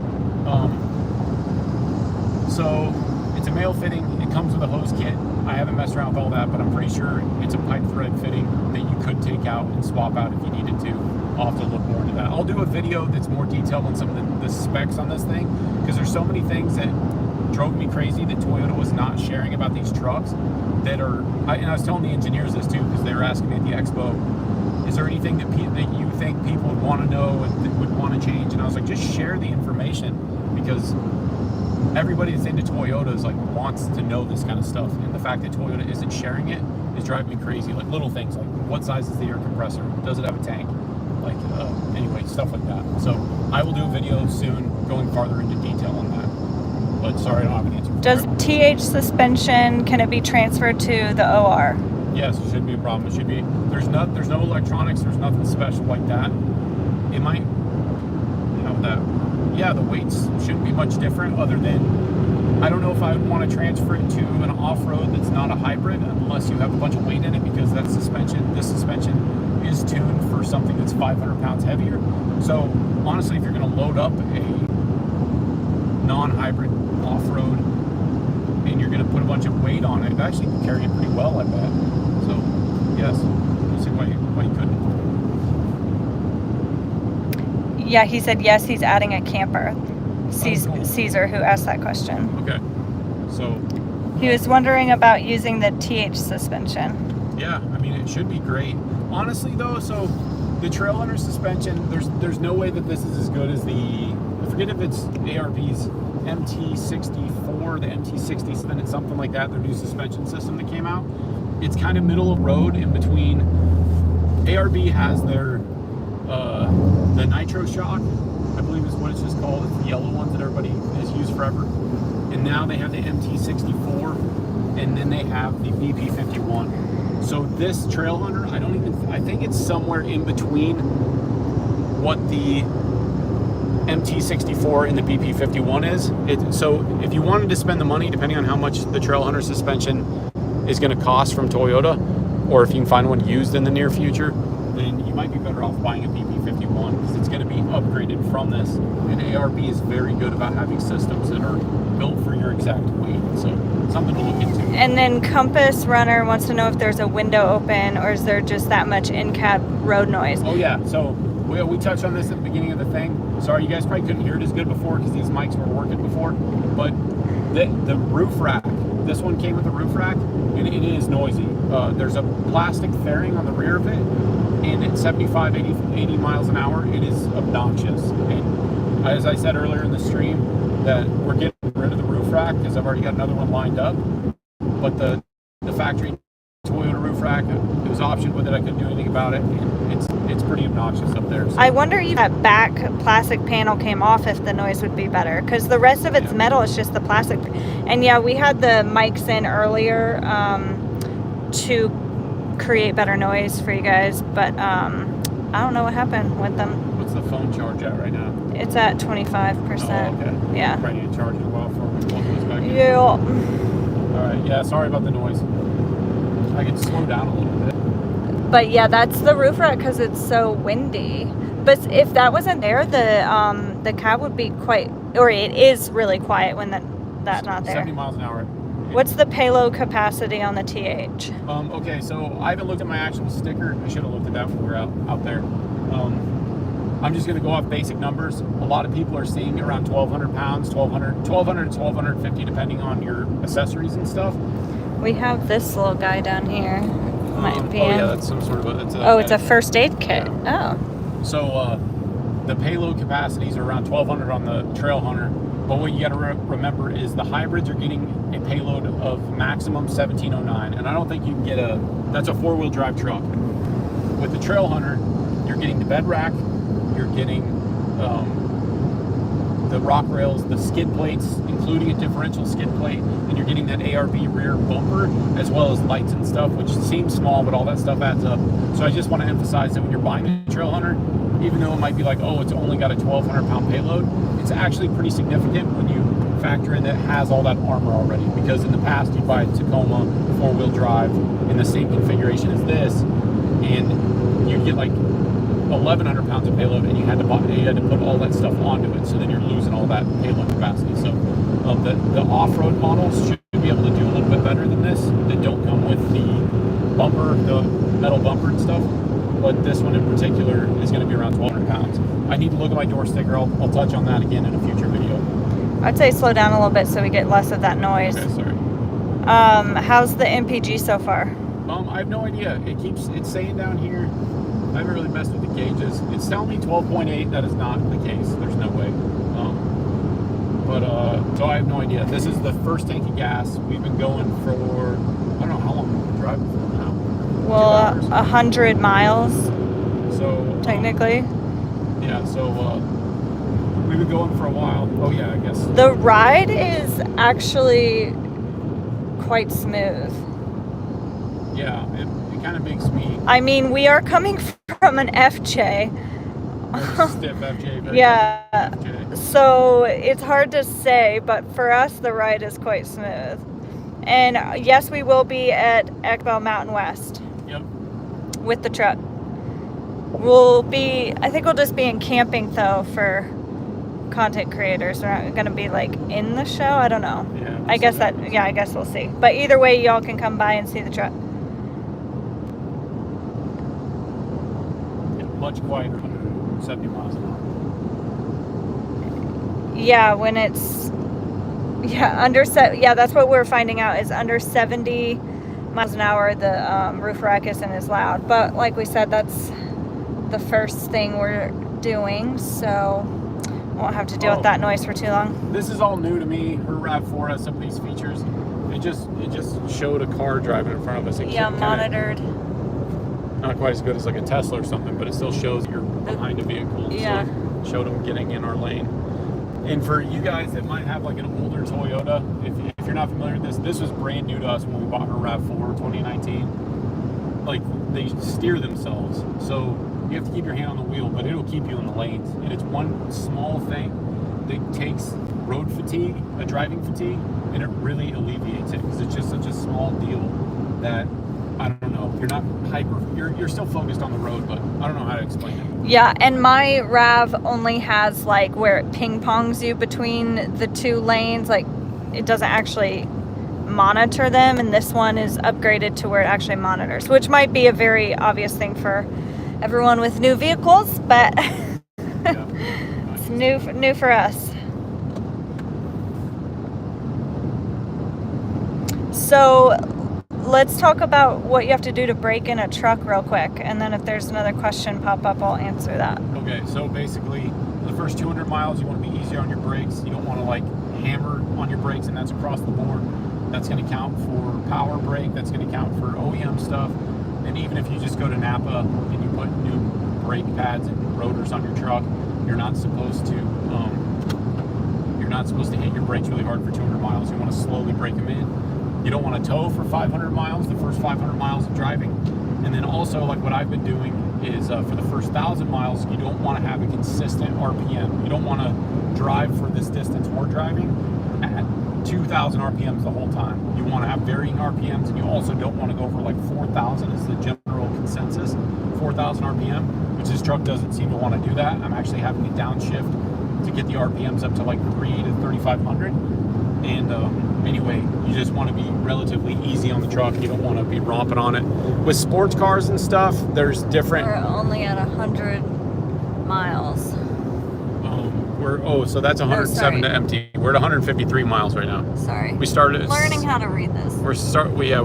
So it's a male fitting. It comes with a hose kit. I haven't messed around with all that, but I'm pretty sure it's a pipe thread fitting that you could take out and swap out if you needed to. I'll have to look more into that. I'll do a video that's more detailed on some of the specs on this thing, because there's so many things that drove me crazy that Toyota was not sharing about these trucks that are, and I was telling the engineers this too, because they were asking me at the expo, is there anything that you think people would want to know and that would want to change? And I was like, just share the information, because everybody that's into Toyotas like wants to know this kind of stuff, and the fact that Toyota isn't sharing it is driving me crazy. Like little things, like what size is the air compressor? Does it have a tank? Like anyway, stuff like that. So I will do a video soon going farther into detail on that. But sorry, I don't have an answer. Does TH suspension, can it be transferred to the OR? Yes, it shouldn't be a problem. It should be. There's no electronics. There's nothing special like that. It might have that. Yeah, the weights shouldn't be much different, other than I don't know if I would want to transfer it to an off-road that's not a hybrid, unless you have a bunch of weight in it, because this suspension is tuned for something that's 500 pounds heavier. So honestly, if you're going to load up a non-hybrid off-road and you're going to put a bunch of weight on it, actually can carry it pretty well, I bet. So yes, I see why you couldn't. Yeah, he said yes, he's adding a camper. Cool. Caesar, who asked that question. Okay, so he was wondering about using the TH suspension. Yeah, I mean, it should be great. Honestly, though, so the Trailhunter suspension, there's no way that this is as good as I forget if it's ARB's MT64, the MT67, it's something like that, their new suspension system that came out. It's kind of middle of road in between. ARB has their the Nitro Shock, I believe is what it's just called. It's the yellow ones that everybody has used forever. And now they have the MT64, and then they have the BP51. So this Trailhunter, I think it's somewhere in between what the MT64 and the BP51 is. So if you wanted to spend the money, depending on how much the Trailhunter suspension is going to cost from Toyota, or if you can find one used in the near future, then you might be better off buying a BP51, because it's going to be upgraded from this. And ARB is very good about having systems that are built for your exact weight. So something to look into. And then Compass Runner wants to know if there's a window open, or is there just that much in-cab road noise? Oh yeah, so we touched on this at the beginning of the thing. Sorry, you guys probably couldn't hear it as good before because these mics were working before. But the roof rack, this one came with a roof rack, and it is noisy. There's a plastic fairing on the rear of it, and at 75, 80 miles an hour, it is obnoxious. And as I said earlier in the stream, that we're getting rid of the roof rack because I've already got another one lined up. But the factory Toyota roof rack, it was optioned with it. I couldn't do anything about it. And it's pretty obnoxious up there. So. I wonder if that back plastic panel came off, if the noise would be better, because the rest of it's metal. It's just the plastic. And yeah, we had the mics in earlier to create better noise for you guys, but I don't know what happened with them. What's the phone charge at right now? It's at 25%. Oh, okay. Yeah. Probably need to charge it a while before we plug those back in. Yeah. All right. Yeah. Sorry about the noise. I could slow down a little bit. But yeah, that's the roof rack because it's so windy. But if that wasn't there, the cab would be quite, or it is really quiet when that's not there. 70 miles an hour. What's the payload capacity on the TH? Okay, so I haven't looked at my actual sticker. I should have looked at that when we were out there. I'm just going to go off basic numbers. A lot of people are seeing around 1,200 pounds, 1,200 to 1,250, depending on your accessories and stuff. We have this little guy down here. Might be oh yeah, that's some sort of it's a first aid kit. Yeah. Oh. So the payload capacities are around 1,200 on the Trailhunter. But what you got to remember is the hybrids are getting a payload of maximum 1,709, and I don't think you can get that's a 4-wheel drive truck. With the Trailhunter, you're getting the bed rack, you're getting the rock rails, the skid plates, including a differential skid plate, and you're getting that ARB rear bumper, as well as lights and stuff, which seems small, but all that stuff adds up. So I just want to emphasize that when you're buying a Trailhunter, even though it might be like, oh, it's only got a 1,200 pound payload, it's actually pretty significant when you factor in that it has all that armor already. Because in the past, you buy a Tacoma 4-wheel drive in the same configuration as this, and you get like 1,100 pounds of payload, and you had to put all that stuff onto it. So then you're losing all that payload capacity. So the off-road models should be able to do a little bit better than this. That don't come with the bumper, the metal bumper and stuff. But this one in particular is going to be around 1,200 pounds. I need to look at my door sticker. I'll touch on that again in a future video. I'd say slow down a little bit so we get less of that noise. Okay, sorry. How's the MPG so far? I have no idea. It's saying down here, I haven't really messed with the gauges. It's telling me 12.8. That is not the case. There's no way. So I have no idea. This is the first tank of gas. We've been going for, I don't know how long we've been driving for now. Well, 100 miles. So technically. Yeah. So we've been going for a while. Oh yeah, I guess. The ride is actually quite smooth. Yeah, it kind of makes me. I mean, we are coming from an FJ. Stiff FJ. Yeah. FJ. So it's hard to say, but for us, the ride is quite smooth. And yes, we will be at Ekbo Mountain West. Yep. With the truck. I think we'll just be in camping though for content creators. We're not going to be like in the show. I don't know. Yeah. I guess we'll see. But either way, y'all can come by and see the truck. Yeah, much quieter, 170 miles an hour. Yeah, when it's that's what we're finding out is under 70 miles an hour the roof rack isn't as loud. But like we said, that's the first thing we're doing, so won't have to deal with that noise for too long. This is all new to me. Her RAV4 has some of these features. It just showed a car driving in front of us. Monitored. Not quite as good as like a Tesla or something, but it still shows you're behind a vehicle. Yeah. So showed them getting in our lane. And for you guys that might have like an older Toyota, if you're not familiar with this was brand new to us when we bought her RAV4 2019. Like, they steer themselves. So you have to keep your hand on the wheel, but it'll keep you in the lanes. And it's one small thing that takes road fatigue, driving fatigue, and it really alleviates it because it's just such a small deal that, I don't know, you're still focused on the road, but I don't know how to explain it. Yeah, and my RAV only has like where it ping pongs you between the two lanes, like it doesn't actually monitor them, and this one is upgraded to where it actually monitors, which might be a very obvious thing for everyone with new vehicles, but it's new for us. So let's talk about what you have to do to break in a truck real quick, and then if there's another question pop up, I'll answer that. Okay, so basically the first 200 miles you want to be easier on your brakes. You don't want to like hammer on your brakes, and that's across the board. That's going to count for power brake, that's going to count for OEM stuff. And even if you just go to Napa and you put new brake pads and rotors on your truck, you're not supposed to hit your brakes really hard for 200 miles. You want to slowly brake them in. You don't want to tow for 500 miles, the first 500 miles of driving. And then also, like what I've been doing is for the first 1,000 miles, you don't want to have a consistent RPM. You don't want to drive for this distance we're driving at 2,000 RPMs the whole time. You want to have varying RPMs, and you also don't want to go over like 4,000 is the general consensus. 4,000 RPM, which this truck doesn't seem to want to do that. I'm actually having to downshift to get the RPMs up to like 3 to 3,500. And anyway, you just want to be relatively easy on the truck. You don't want to be romping on it. With sports cars and stuff, there's different. We're only at 100 miles. So that's 107 to empty. We're at 153 miles right now. Sorry. We started learning how to read this. We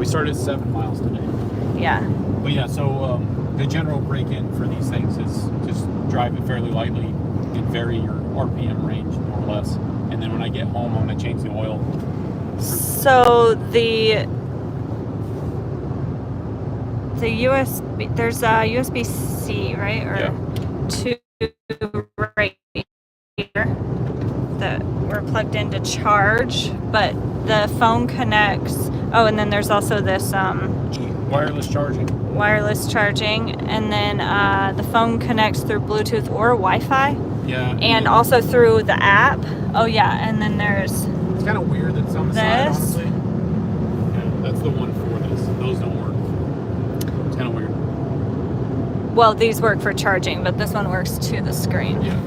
started at 7 miles today. Yeah. But yeah, so the general break-in for these things is just drive it fairly lightly and vary your RPM range more or less. And then when I get home, I'm gonna change the oil. So the USB, there's a USB-C, right? Or two right here that we're plugged in to charge, but the phone connects. Oh, and then there's also this wireless charging. And then the phone connects through Bluetooth or Wi-Fi. Yeah. And also through the app. Oh yeah, and then there's. It's kind of weird that it's on the side, honestly. Yeah, that's the one for this. Those don't work. It's kind of weird. Well, these work for charging, but this one works to the screen. Yeah. I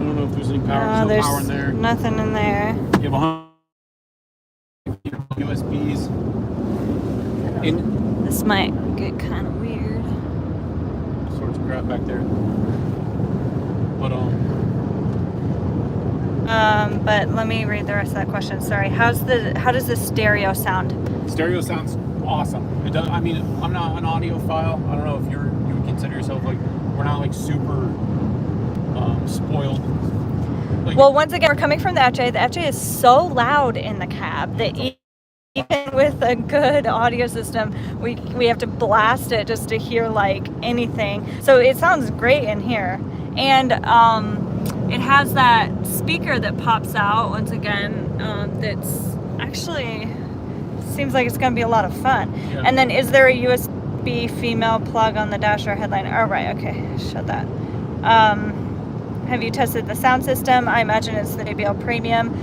don't know if there's any power. There's no power in there. Nothing in there. You have 100 USBs. This might get kind of weird. Sorts of crap back there. But let me read the rest of that question. Sorry. How does the stereo sound? Stereo sounds awesome. It does. I mean, I'm not an audiophile. I don't know if you would consider yourself like, we're not like super spoiled. Like, well, once again, we're coming from the FJ. The FJ is so loud in the cab that even with a good audio system, we have to blast it just to hear like anything. So it sounds great in here, and it has that speaker that pops out once again. That's actually seems like it's going to be a lot of fun. Yeah. And then, is there a USB female plug on the dash or headline? Oh, right. Okay, shut that. Have you tested the sound system? I imagine it's the JBL Premium.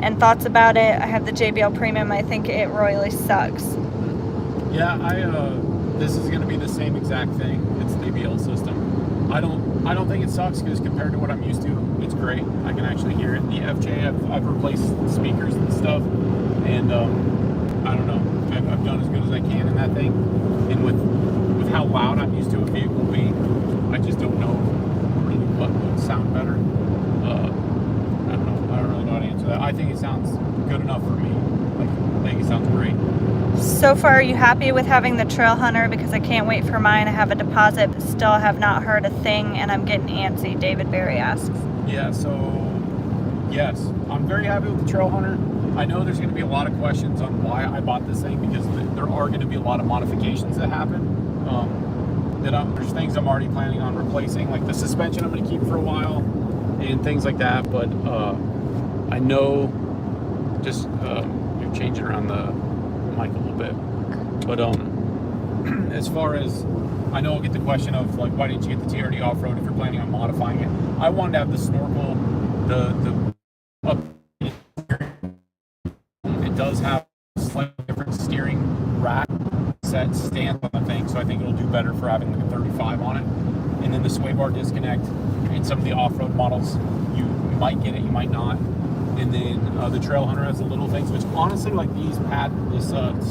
And thoughts about it? I have the JBL Premium. I think it royally sucks. Yeah, this is going to be the same exact thing. It's the JBL system. I don't think it sucks because compared to what I'm used to, it's great. I can actually hear it. The FJ, I've replaced speakers and stuff, and I don't know. I've done as good as I can in that thing. And with how loud I'm used to a vehicle being, I just don't know really what would sound better. I don't know. I don't really know how to answer that. I think it sounds good enough for me. Like, I think it sounds great. So far, are you happy with having the Trailhunter? Because I can't wait for mine. I have a deposit, but still have not heard a thing, and I'm getting antsy, David Berry asks. Yeah, so, yes. I'm very happy with the Trailhunter. I know there's going to be a lot of questions on why I bought this thing, because there are going to be a lot of modifications that happen. There's things I'm already planning on replacing, like the suspension I'm going to keep for a while, and things like that, but I know just you're changing around the mic a little bit, but as far as I know, I'll get the question of like, why didn't you get the TRD off-road if you're planning on modifying it? I wanted to have the snorkel, it does have a slightly different steering rack set stance on the thing, so I think it'll do better for having like a 35 on it. And then the sway bar disconnect in some of the off-road models, you might get it, you might not. And then the Trailhunter has the little things, which honestly, like this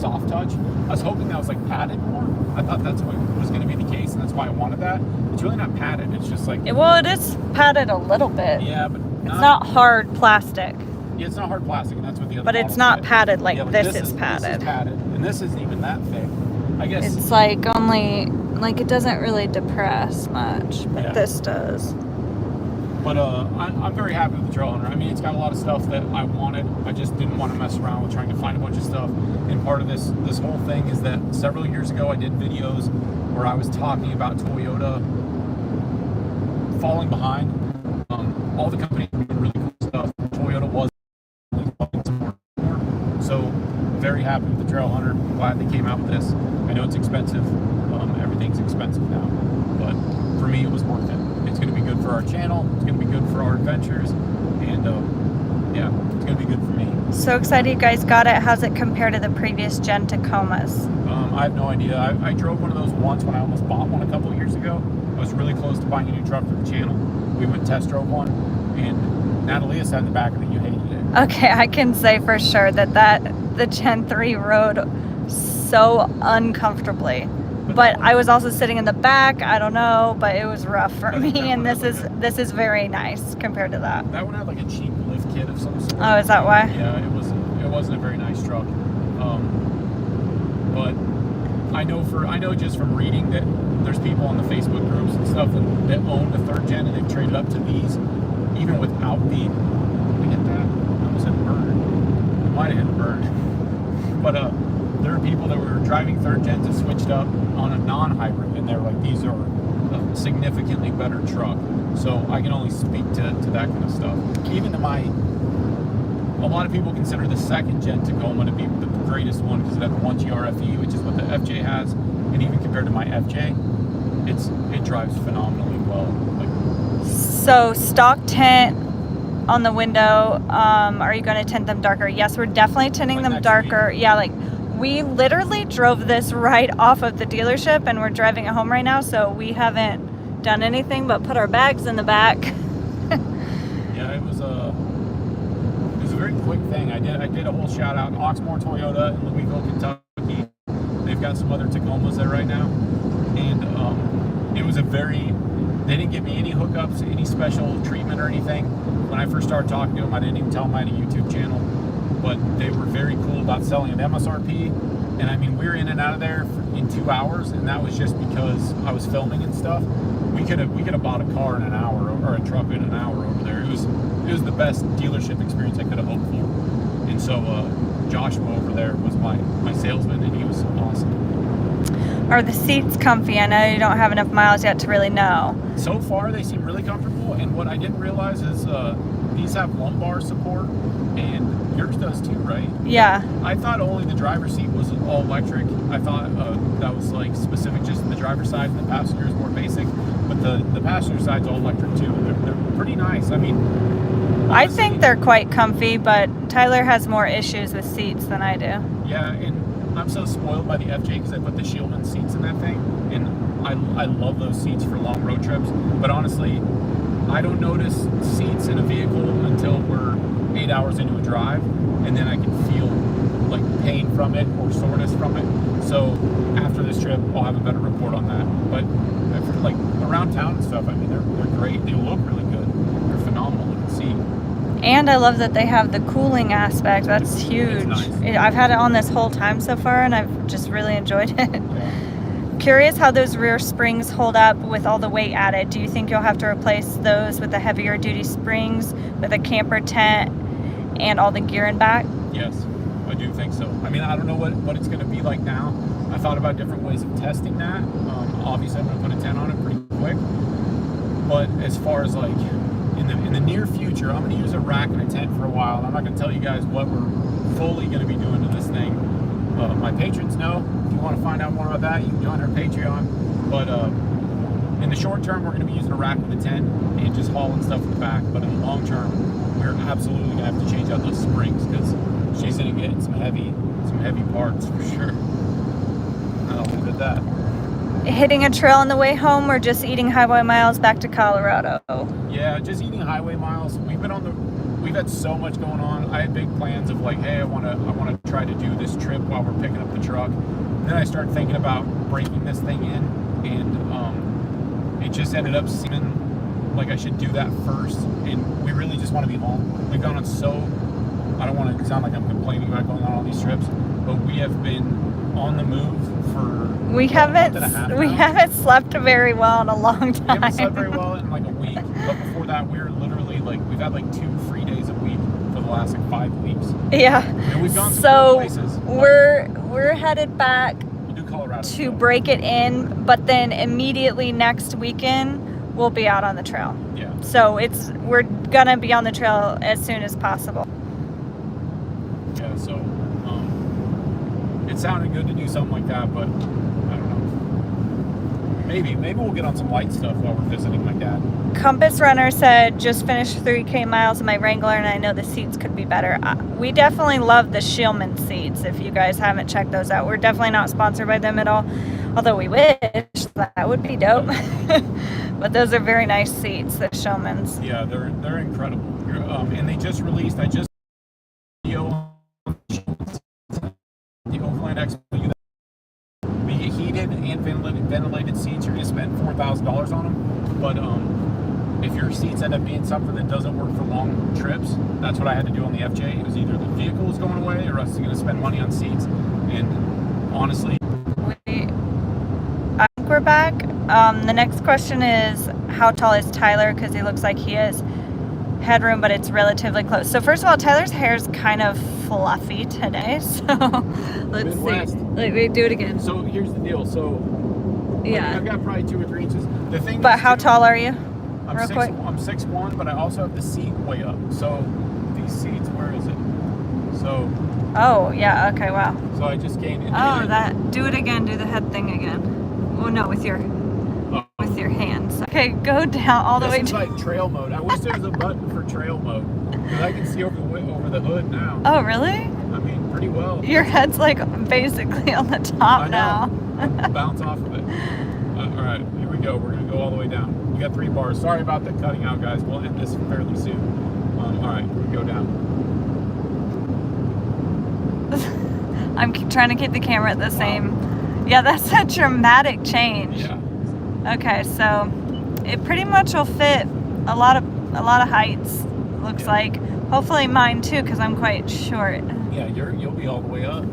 soft touch, I was hoping that was like padded more. I thought that's what was going to be the case, and that's why I wanted that. It's really not padded. It's just like, well, it is padded a little bit. Yeah, but it's not hard plastic. Yeah, it's not hard plastic, and that's what the other. But it's not padded like, like this is padded. This is padded, and this isn't even that thick. I guess it's like only like it doesn't really depress much, but this does. But I'm very happy with the Trailhunter. I mean, it's got a lot of stuff that I wanted. I just didn't want to mess around with trying to find a bunch of stuff. And part of this whole thing is that several years ago, I did videos where I was talking about Toyota falling behind. All the companies were doing really cool stuff. Toyota was so very happy with the Trailhunter. I'm glad they came out with this. I know it's expensive. Everything's expensive now, but for me, it was worth it. It's going to be good for our channel. It's going to be good for our adventures, and yeah, it's going to be good for me. So excited you guys got it. How's it compared to the previous gen Tacomas? I have no idea. I drove one of those once when I almost bought one a couple of years ago. I was really close to buying a new truck for the channel. We went test drove one, and Natalia sat in the back of it. You hated it. Okay, I can say for sure that the Gen 3 rode so uncomfortably. But I was also sitting in the back. I don't know, but it was rough for me. And this is very nice compared to that. That one had like a cheap lift kit of some sort. Oh, is that why? Yeah, it wasn't a very nice truck. But I know just from reading that there's people on the Facebook groups and stuff that own the 3rd gen and they've traded up to these, even without the. Did I hit that? I almost hit the bird. Might have hit the bird. But there are people that were driving 3rd gens that switched up on a non-hybrid, and they're like, these are a significantly better truck. So I can only speak to that kind of stuff. Even to a lot of people consider the 2nd gen Tacoma to be the greatest one because it had the 1GR-FE, which is what the FJ has, and even compared to my FJ, it drives phenomenally well. So stock tint on the window. Are you going to tint them darker? Yes, we're definitely tinting them darker. Week. Yeah, we literally drove this right off of the dealership, and we're driving it home right now. So we haven't done anything but put our bags in the back. Yeah, it was a very quick thing. I did a whole shout out Oxmoor Toyota in Louisville, Kentucky. They've got some other Tacomas there right now, and it was they didn't give me any hookups, any special treatment or anything. When I first started talking to them, I didn't even tell them I had a YouTube channel, but they were very cool about selling an MSRP. And I mean, we were in and out of there in 2 hours, and that was just because I was filming and stuff. We could have bought a car in an hour or a truck in an hour over there. It was the best dealership experience I could have hoped for. And so Joshua over there was my salesman, and he was awesome. Are the seats comfy? I know you don't have enough miles yet to really know. So far, they seem really comfortable, and what I didn't realize is these have lumbar support, and yours does too, right? Yeah. I thought only the driver's seat was all electric. I thought that was like specific just to the driver's side, and the passenger is more basic. But the passenger side's all electric too. They're pretty nice. I mean, honestly, I think they're quite comfy, but Tyler has more issues with seats than I do. Yeah, and I'm so spoiled by the FJ because I put the Shieldman seats in that thing, and I love those seats for long road trips. But honestly, I don't notice seats in a vehicle until we're 8 hours into a drive, and then I can feel like pain from it or soreness from it. So after this trip, I'll have a better report on that. But for like around town and stuff, I mean, they're great. They look really good. They're phenomenal to see. And I love that they have the cooling aspect. That's huge. Nice. I've had it on this whole time so far, and I've just really enjoyed it. Yeah. Curious how those rear springs hold up with all the weight added. Do you think you'll have to replace those with the heavier duty springs with a camper tent and all the gear in back? Yes, I do think so. I mean, I don't know what it's going to be like now. I thought about different ways of testing that. Obviously, I'm going to put a tent on it pretty quick. But as far as like in the near future, I'm going to use a rack and a tent for a while. I'm not going to tell you guys what we're fully going to be doing to this thing. My patrons know. If you want to find out more about that, you can join our Patreon. But in the short term, we're going to be using a rack with a tent and just hauling stuff in the back. But in the long term, we're absolutely going to have to change out those springs because she's going to get some heavy parts for sure. I'll leave it at that. Hitting a trail on the way home, or just eating highway miles back to Colorado? Yeah, just eating highway miles. We've had so much going on. I had big plans of like, hey, I want to try to do this trip while we're picking up the truck. And then I started thinking about breaking this thing in, and it just ended up seeming like I should do that first. And we really just want to be home. We've gone on I don't want to sound like I'm complaining about going on all these trips, but we have been on the move for we haven't slept very well in a long time. We haven't slept very well in like a week, but before that we were literally like we've had like 2 free days a week for the last like 5 weeks. Yeah. And we've gone to cool places. We're headed back we'll do Colorado to break it in, but then immediately next weekend we'll be out on the trail. Yeah. So we're gonna be on the trail as soon as possible. Yeah, so it sounded good to do something like that, but I don't Maybe we'll get on some light stuff while we're visiting my dad. Compass Runner said, just finished 3K miles in my Wrangler and I know the seats could be better. We definitely love the Shieldman seats. If you guys haven't checked those out, we're definitely not sponsored by them at all. Although we wish, that would be dope. But those are very nice seats, the Shieldmans. Yeah, they're incredible. And they just released, I just video on the Overland XW. We get heated and ventilated seats. You're going to spend $4,000 on them. But if your seats end up being something that doesn't work for long trips, that's what I had to do on the FJ. It was either the vehicle was going away or I was going to spend money on seats. And honestly, I think we're back. The next question is, how tall is Tyler? Because he looks like he has headroom, but it's relatively close. So first of all, Tyler's hair is kind of fluffy today. So let's see. Let me do it again. So here's the deal. So yeah, I've got probably 2 or 3 inches. The thing. But how tall are you? I'm 6'1", but I also have the seat way up. So these seats, where is it? So. Oh yeah. Okay. Wow. So I just gained. Oh, that. Do it again. Do the head thing again. Oh no, with your hands. Okay, go down all the way. This is like trail mode. I wish there was a button for trail mode because I can see over the hood now. Oh really? I mean, pretty well. Your head's like basically on the top now. Bounce off of it. All right, here we go. We're gonna go all the way down. We got 3 bars. Sorry about the cutting out, guys. We'll end this fairly soon. All right, here we go down. I'm trying to keep the camera at the same. Yeah, that's a dramatic change. Yeah. Okay, so it pretty much will fit a lot of heights. Looks like. Hopefully mine too, because I'm quite short. Yeah, you'll be all the way up.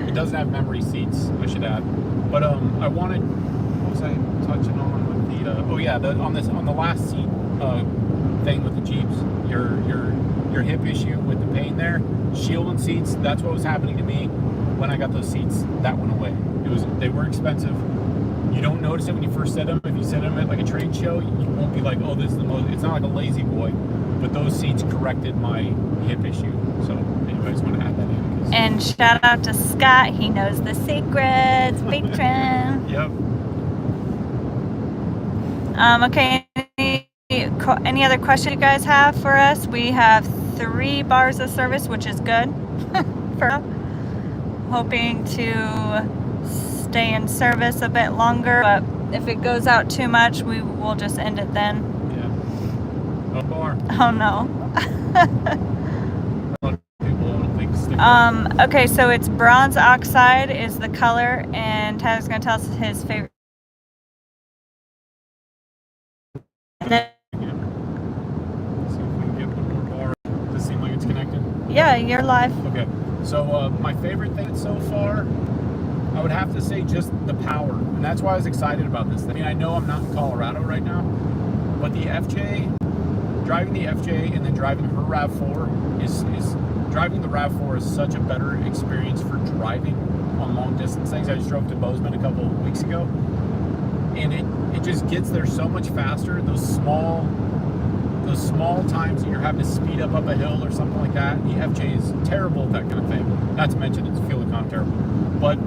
It doesn't have memory seats, I should add. But I wanted. What was I touching on with the? Oh yeah, on the last seat thing with the Jeeps, your hip issue with the pain there. Shielding seats. That's what was happening to me when I got those seats. That went away. They were expensive. You don't notice it when you first set them. If you set them at like a trade show, you won't be like, oh, this is the most. It's not like a lazy boy, but those seats corrected my hip issue. So anyway, I just want to add that in. And shout out to Scott. He knows the secrets. Patron. Yep. Okay. Any other questions you guys have for us? We have 3 bars of service, which is good. For hoping to stay in service a bit longer, but if it goes out too much, we will just end it then. Yeah. No bar. Oh no. Okay, so it's bronze oxide is the color, and Tyler's gonna tell us his favorite. And then, see if we can get one more bar. Does it seem like it's connected? yeah, you're live. Okay. So my favorite thing so far, I would have to say just the power, and that's why I was excited about this. I mean, I know I'm not in Colorado right now, but the FJ, driving the FJ and then driving her RAV4 is driving the RAV4 is such a better experience for driving on long distance things. I just drove to Bozeman a couple of weeks ago, and it just gets there so much faster. Those small times that you're having to speed up a hill or something like that, the FJ is terrible at that kind of thing. Not to mention it's fuel economy terrible. But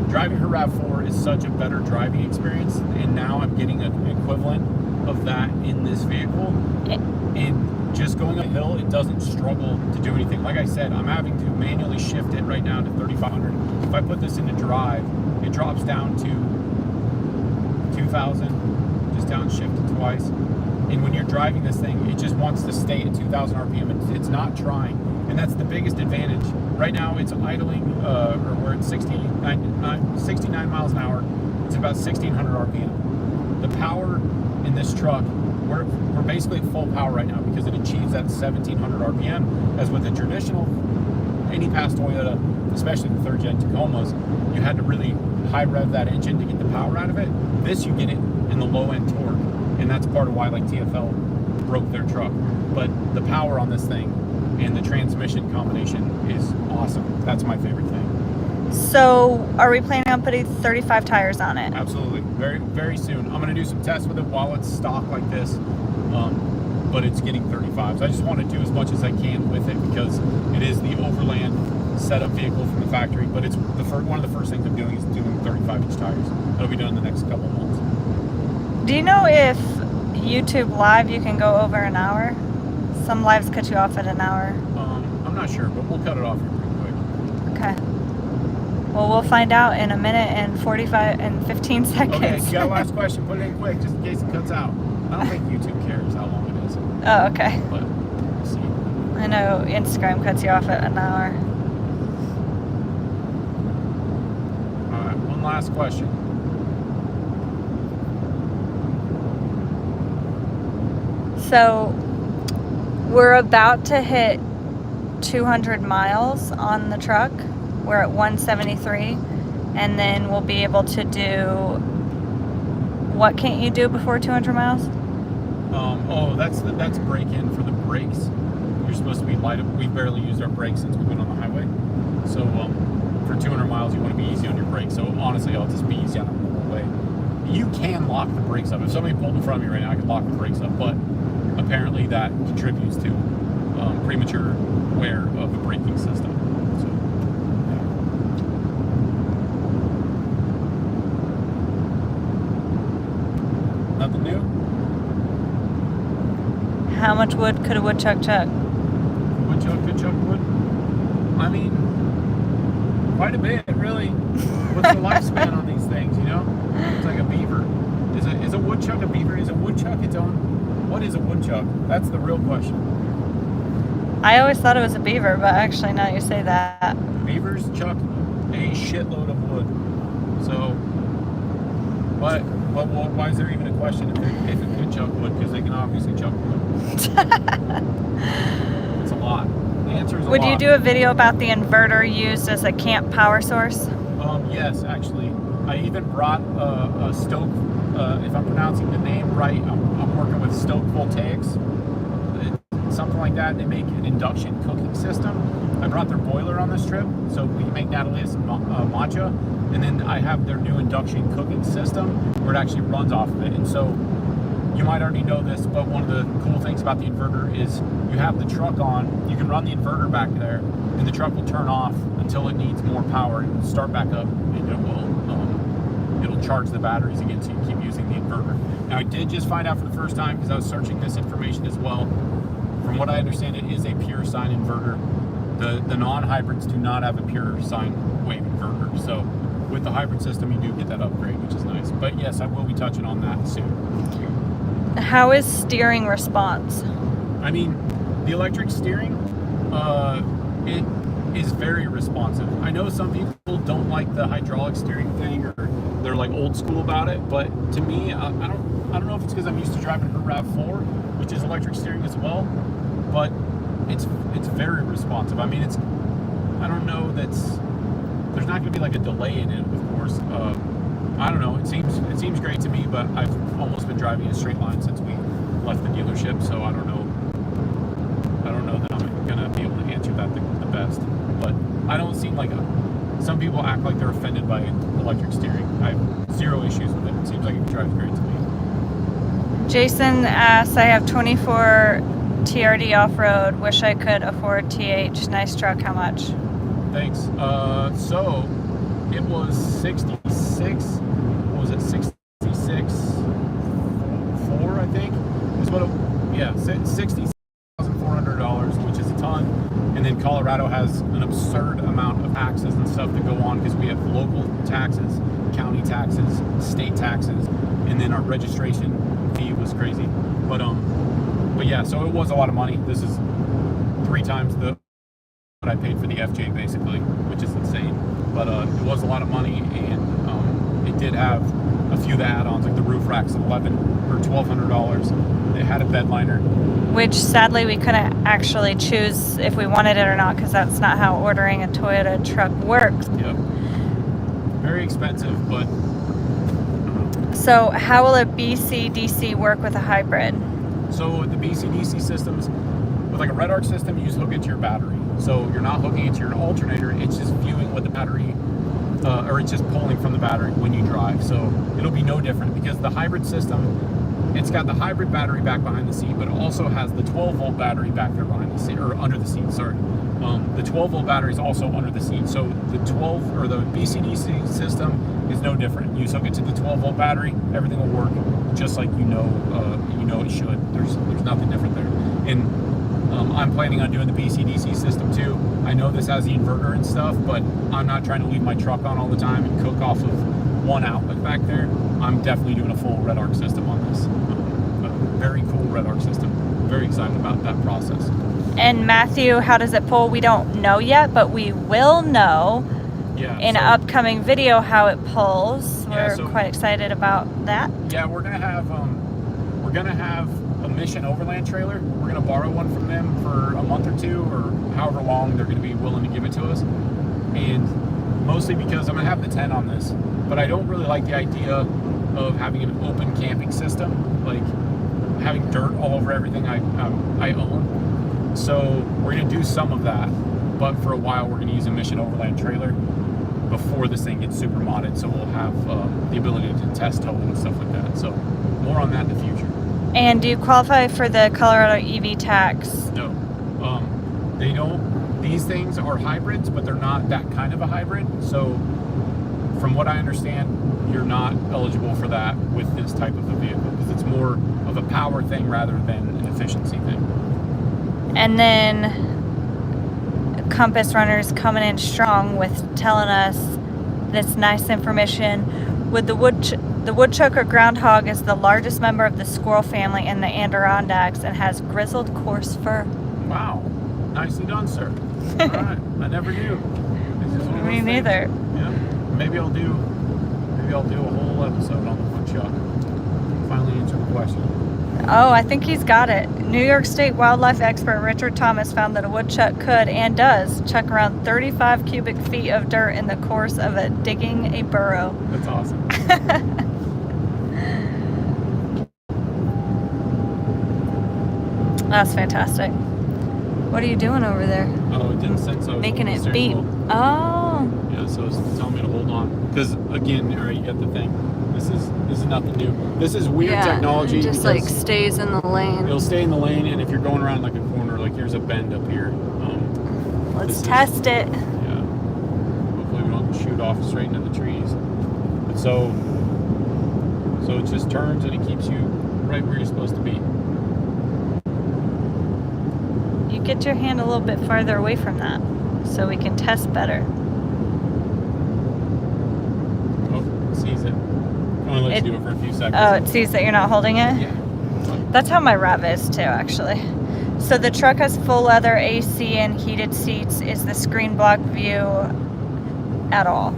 driving her RAV4 is such a better driving experience, and now I'm getting an equivalent of that in this vehicle. And just going up a hill, it doesn't struggle to do anything. Like I said, I'm having to manually shift it right now to 3,500. If I put this into drive, it drops down to 2,000, just downshifted twice. And when you're driving this thing, it just wants to stay at 2,000 RPM. It's not trying. And that's the biggest advantage. Right now, it's idling, or we're at 69 miles an hour. It's about 1,600 RPM. The power in this truck, we're basically at full power right now because it achieves that 1,700 RPM. As with the traditional, any past Toyota, especially the 3rd gen Tacomas, you had to really high rev that engine to get the power out of it. This, you get it in the low end torque. And that's part of why like TFL broke their truck. But the power on this thing and the transmission combination is awesome. That's my favorite thing. So are we planning on putting 35 tires on it? Absolutely. Very, very soon. I'm going to do some tests with it while it's stock like this. But it's getting 35s. I just want to do as much as I can with it because it is the Overland setup vehicle from the factory, but it's one of the first things I'm doing is doing 35-inch tires. That'll be done in the next couple of months. Do you know if YouTube Live you can go over an hour? Some lives cut you off at an hour. I'm not sure, but we'll cut it off here pretty quick. Okay. Well, we'll find out in a minute and 15 seconds. Okay, you got a last question, put it in quick, just in case it cuts out. I don't think YouTube cares how long it is. Oh, okay. But we'll see. I know Instagram cuts you off at an hour. All right, one last question. So, we're about to hit 200 miles on the truck. We're at 173, and then we'll be able to do, what can't you do before 200 miles? That's break-in for the brakes. You're supposed to be light up. We've barely used our brakes since we've been on the highway. So for 200 miles, you want to be easy on your brakes. So honestly, I'll just be easy on the whole way. You can lock the brakes up. If somebody pulled in front of me right now, I could lock the brakes up. But apparently that contributes to premature wear of the braking system. So, yeah. Nothing new? How much wood could a woodchuck chuck? Woodchuck could chuck wood? I mean, quite a bit, really. What's the lifespan on these things, you know? It's like a beaver. Is a woodchuck a beaver? Is a woodchuck its own? What is a woodchuck? That's the real question. I always thought it was a beaver, but actually now you say that. Beavers chuck a shitload of wood. So, but why is there even a question if it could chuck wood? Because they can obviously chuck wood. It's a lot. The answer is a lot. Would you do a video about the inverter used as a camp power source? Yes, actually. I even brought a Stoke, if I'm pronouncing the name right, I'm working with Stoke Voltaics, something like that. They make an induction cooking system. I brought their boiler on this trip, so we can make Natalia some matcha, and then I have their new induction cooking system where it actually runs off of it. And so you might already know this, but one of the cool things about the inverter is you have the truck on, you can run the inverter back there, and the truck will turn off until it needs more power and start back up, and it'll charge the batteries again, so you can keep using the inverter. Now, I did just find out for the first time, because I was searching this information as well. From what I understand, it is a pure sine inverter. The non-hybrids do not have a pure sine wave inverter. So with the hybrid system, you do get that upgrade, which is nice. But yes, I will be touching on that soon. How is steering response? I mean, the electric steering, it is very responsive. I know some people don't like the hydraulic steering thing, or they're like old school about it. But to me, I don't know if it's because I'm used to driving a RAV4, which is electric steering as well. But it's very responsive. I mean, I don't know there's not going to be like a delay in it, of course. I don't know. It seems great to me, but I've almost been driving a straight line since we left the dealership, so I don't know that I'm going to be able to answer that the best. But I don't seem like some people act like they're offended by electric steering. I have zero issues with it. It seems like it drives great to me. Jason asks, I have 24 TRD off-road, wish I could afford TH. Nice truck, how much? Thanks. So it was 66. What was it? 66.4, I think. Is what $60,400, which is a ton. And then Colorado has an absurd amount of taxes and stuff that go on because we have local taxes, county taxes, state taxes, and then our registration fee was crazy. But yeah, so it was a lot of money. This is 3 times what I paid for the FJ, basically, which is insane. But it was a lot of money, and it did have a few of the add-ons, like the roof rack's $1,200. It had a bed liner, which sadly we couldn't actually choose if we wanted it or not, because that's not how ordering a Toyota truck works. Yep. Very expensive, but. So how will a BC-DC work with a hybrid? So the BC-DC systems, with like a red arc system, you just hook it to your battery. So you're not hooking it to your alternator, it's just viewing what the battery, or it's just pulling from the battery when you drive. So it'll be no different, because the hybrid system, it's got the hybrid battery back behind the seat, but it also has the 12-volt battery back there behind the seat, or under the seat, sorry. The 12-volt battery is also under the seat, so the 12 or the BCDC system is no different. You hook it to the 12-volt battery, everything will work just like you know it should. There's nothing different there. And I'm planning on doing the BCDC system too. I know this has the inverter and stuff, but I'm not trying to leave my truck on all the time and cook off of one outlet back there. I'm definitely doing a full red arc system on this. A very cool red arc system. Very excited about that process. And Matthew, how does it pull? We don't know yet, but we will know in an upcoming video how it pulls. We're quite excited about that. Yeah, we're gonna have a Mission Overland trailer. We're gonna borrow one from them for a month or two, or however long they're gonna be willing to give it to us. And mostly because I'm gonna have the tent on this, but I don't really like the idea of having an open camping system, like having dirt all over everything I own. So we're gonna do some of that, but for a while we're gonna use a Mission Overland trailer before this thing gets super modded, so we'll have the ability to test towing and stuff like that. So more on that in the future. And do you qualify for the Colorado EV tax? No, they don't. These things are hybrids, but they're not that kind of a hybrid. So from what I understand, you're not eligible for that with this type of a vehicle, because it's more of a power thing rather than an efficiency thing. And then Compass Runners coming in strong with telling us this nice information. With the woodchuck or groundhog is the largest member of the squirrel family in the Adirondacks and has grizzled coarse fur. Wow, nicely done, sir. All right, I never knew. Me neither. Yeah, maybe I'll do a whole episode on the woodchuck. Finally answer the question. Oh, I think he's got it. New York State wildlife expert Richard Thomas found that a woodchuck could and does chuck around 35 cubic feet of dirt in the course of digging a burrow. That's awesome. That's fantastic. What are you doing over there? Oh, it didn't sense I was making it beep. Wheel. Oh. Yeah, so it's telling me to hold on. Because again, all right, you got the thing. This is nothing new. This is weird technology. It just like stays in the lane. It'll stay in the lane, and if you're going around like a corner, like here's a bend up here. Let's test it. Yeah. Hopefully we don't shoot off straight into the trees. But so it just turns and it keeps you right where you're supposed to be. You get your hand a little bit farther away from that so we can test better. Oh, it sees it. Only lets you do it for a few seconds. Oh, it sees that you're not holding it? Yeah. That's how my Rev is too, actually. So the truck has full leather AC and heated seats. Is the screen block view at all?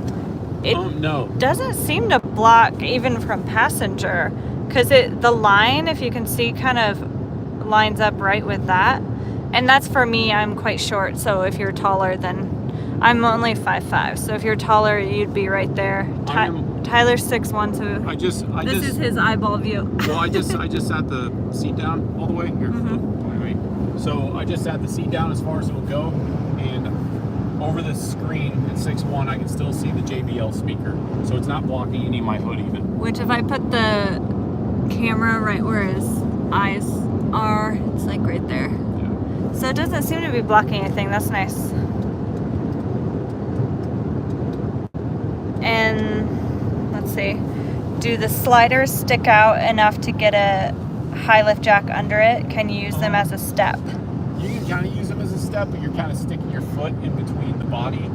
It no. doesn't seem to block even from passenger, because the line, if you can see, kind of lines up right with that. And that's for me, I'm quite short, so if you're taller, then I'm only 5'5", so if you're taller, you'd be right there. Tyler's 6'1", so this is his eyeball view. Well, I just sat the seat down all the way here. Wait. So I just sat the seat down as far as it will go, and over the screen at 6'1", I can still see the JBL speaker, so it's not blocking any of my hood even. Which, if I put the camera right where his eyes are, it's like right there. So it doesn't seem to be blocking anything. That's nice. And let's see. Do the sliders stick out enough to get a high lift jack under it? Can you use them as a step? You can kind of use them as a step, but you're kind of sticking your foot in between the body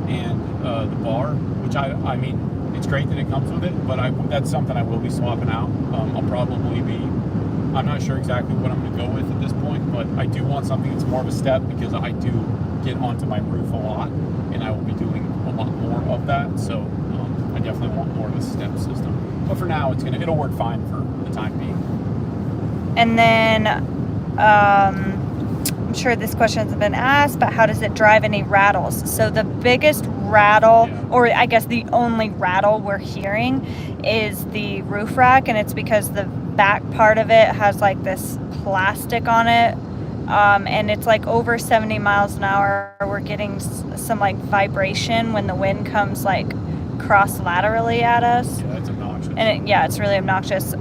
and the bar, which I mean, it's great that it comes with it, but that's something I will be swapping out. I'll probably be, I'm not sure exactly what I'm going to go with at this point, but I do want something that's more of a step, because I do get onto my roof a lot, and I will be doing a lot more of that. So I definitely want more of a step system. But for now, it'll work fine for the time being. And then I'm sure this question has been asked, but how does it drive? Any rattles? So the biggest rattle, or I guess the only rattle we're hearing, is the roof rack, and it's because the back part of it has like this plastic on it, and it's like over 70 miles an hour. We're getting some like vibration when the wind comes like cross laterally at us. Yeah, that's obnoxious. And it's really obnoxious.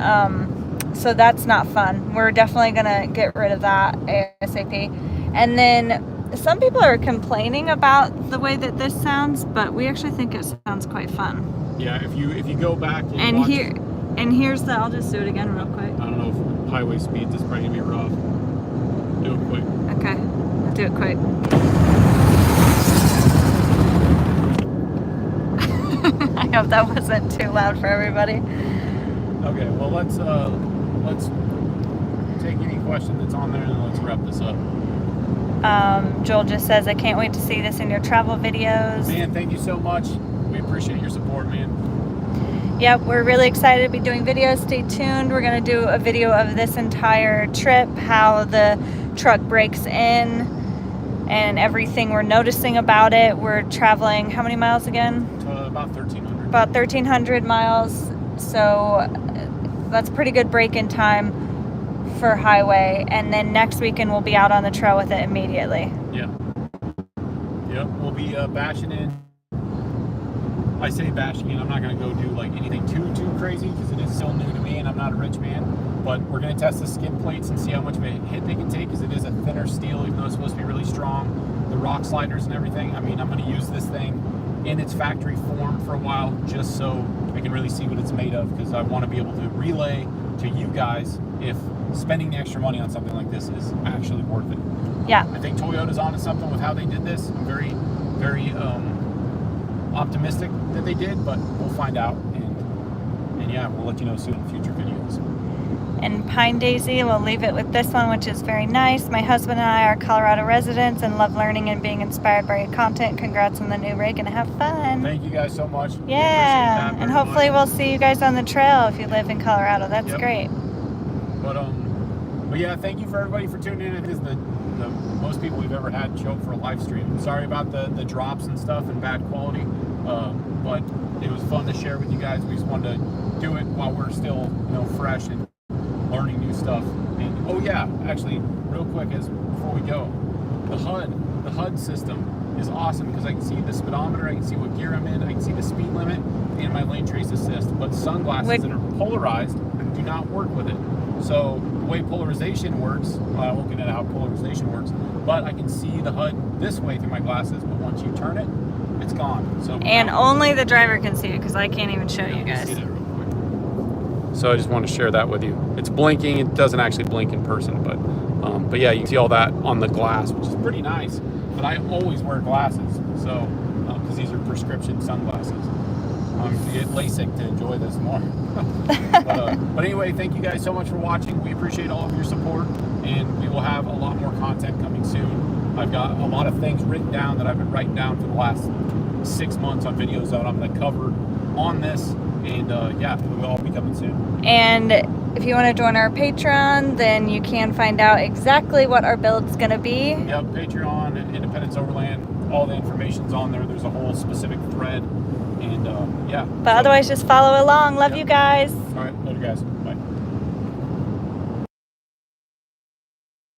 So that's not fun. We're definitely gonna get rid of that ASAP. And then some people are complaining about the way that this sounds, but we actually think it sounds quite fun. Yeah, if you go back and And watch, here's the, I'll just do it again real quick. I don't know if highway speeds is probably gonna be rough. Do it quick. Okay, I'll do it quick. I hope that wasn't too loud for everybody. Okay, well let's take any question that's on there and then let's wrap this up. Joel just says, I can't wait to see this in your travel videos. Man, thank you so much. We appreciate your support, man. Yep, we're really excited to be doing videos. Stay tuned. We're going to do a video of this entire trip, how the truck breaks in, and everything we're noticing about it. We're traveling how many miles again? About 1,300. About 1,300 miles. So that's pretty good break-in time for highway. And then next weekend we'll be out on the trail with it immediately. Yeah. Yep, we'll be bashing in. I say bashing in, I'm not going to go do like anything too crazy because it is still new to me and I'm not a rich man. But we're going to test the skid plates and see how much of a hit they can take because it is a thinner steel, even though it's supposed to be really strong. The rock sliders and everything. I mean, I'm going to use this thing in its factory form for a while just so I can really see what it's made of because I want to be able to relay to you guys if spending the extra money on something like this is actually worth it. Yeah. I think Toyota's onto something with how they did this. I'm very optimistic that they did, but we'll find out. And yeah, we'll let you know soon in future videos. And Pine Daisy, we'll leave it with this one, which is very nice. My husband and I are Colorado residents and love learning and being inspired by your content. Congrats on the new rig and have fun. Thank you guys so much. Yeah, and hopefully we'll see you guys on the trail if you live in Colorado. That's great. But yeah, thank you for everybody for tuning in. It is the most people we've ever had show up for a live stream. Sorry about the drops and stuff and bad quality, but it was fun to share with you guys. We just wanted to do it while we're still fresh and learning new stuff. And oh yeah, actually, real quick before we go, the HUD system is awesome because I can see the speedometer, I can see what gear I'm in, I can see the speed limit, and my lane trace assist. But sunglasses that are polarized do not work with it. So the way polarization works, I won't get into how polarization works, but I can see the HUD this way through my glasses, but once you turn it, it's gone. So and only the driver can see it because I can't even show you guys. So I just want to share that with you. It's blinking. It doesn't actually blink in person, but yeah, you can see all that on the glass, which is pretty nice. But I always wear glasses, so because these are prescription sunglasses. To get LASIK to enjoy this more. But anyway, thank you guys so much for watching. We appreciate all of your support, and we will have a lot more content coming soon. I've got a lot of things written down that I've been writing down for the last 6 months on videos that I'm going to cover on this. And yeah, it will all be coming soon. And if you want to join our Patreon, then you can find out exactly what our build's going to be. Yep, Patreon, Independence Overland, all the information's on there. There's a whole specific thread. And yeah. But otherwise, just follow along. Love you guys. All right, later guys.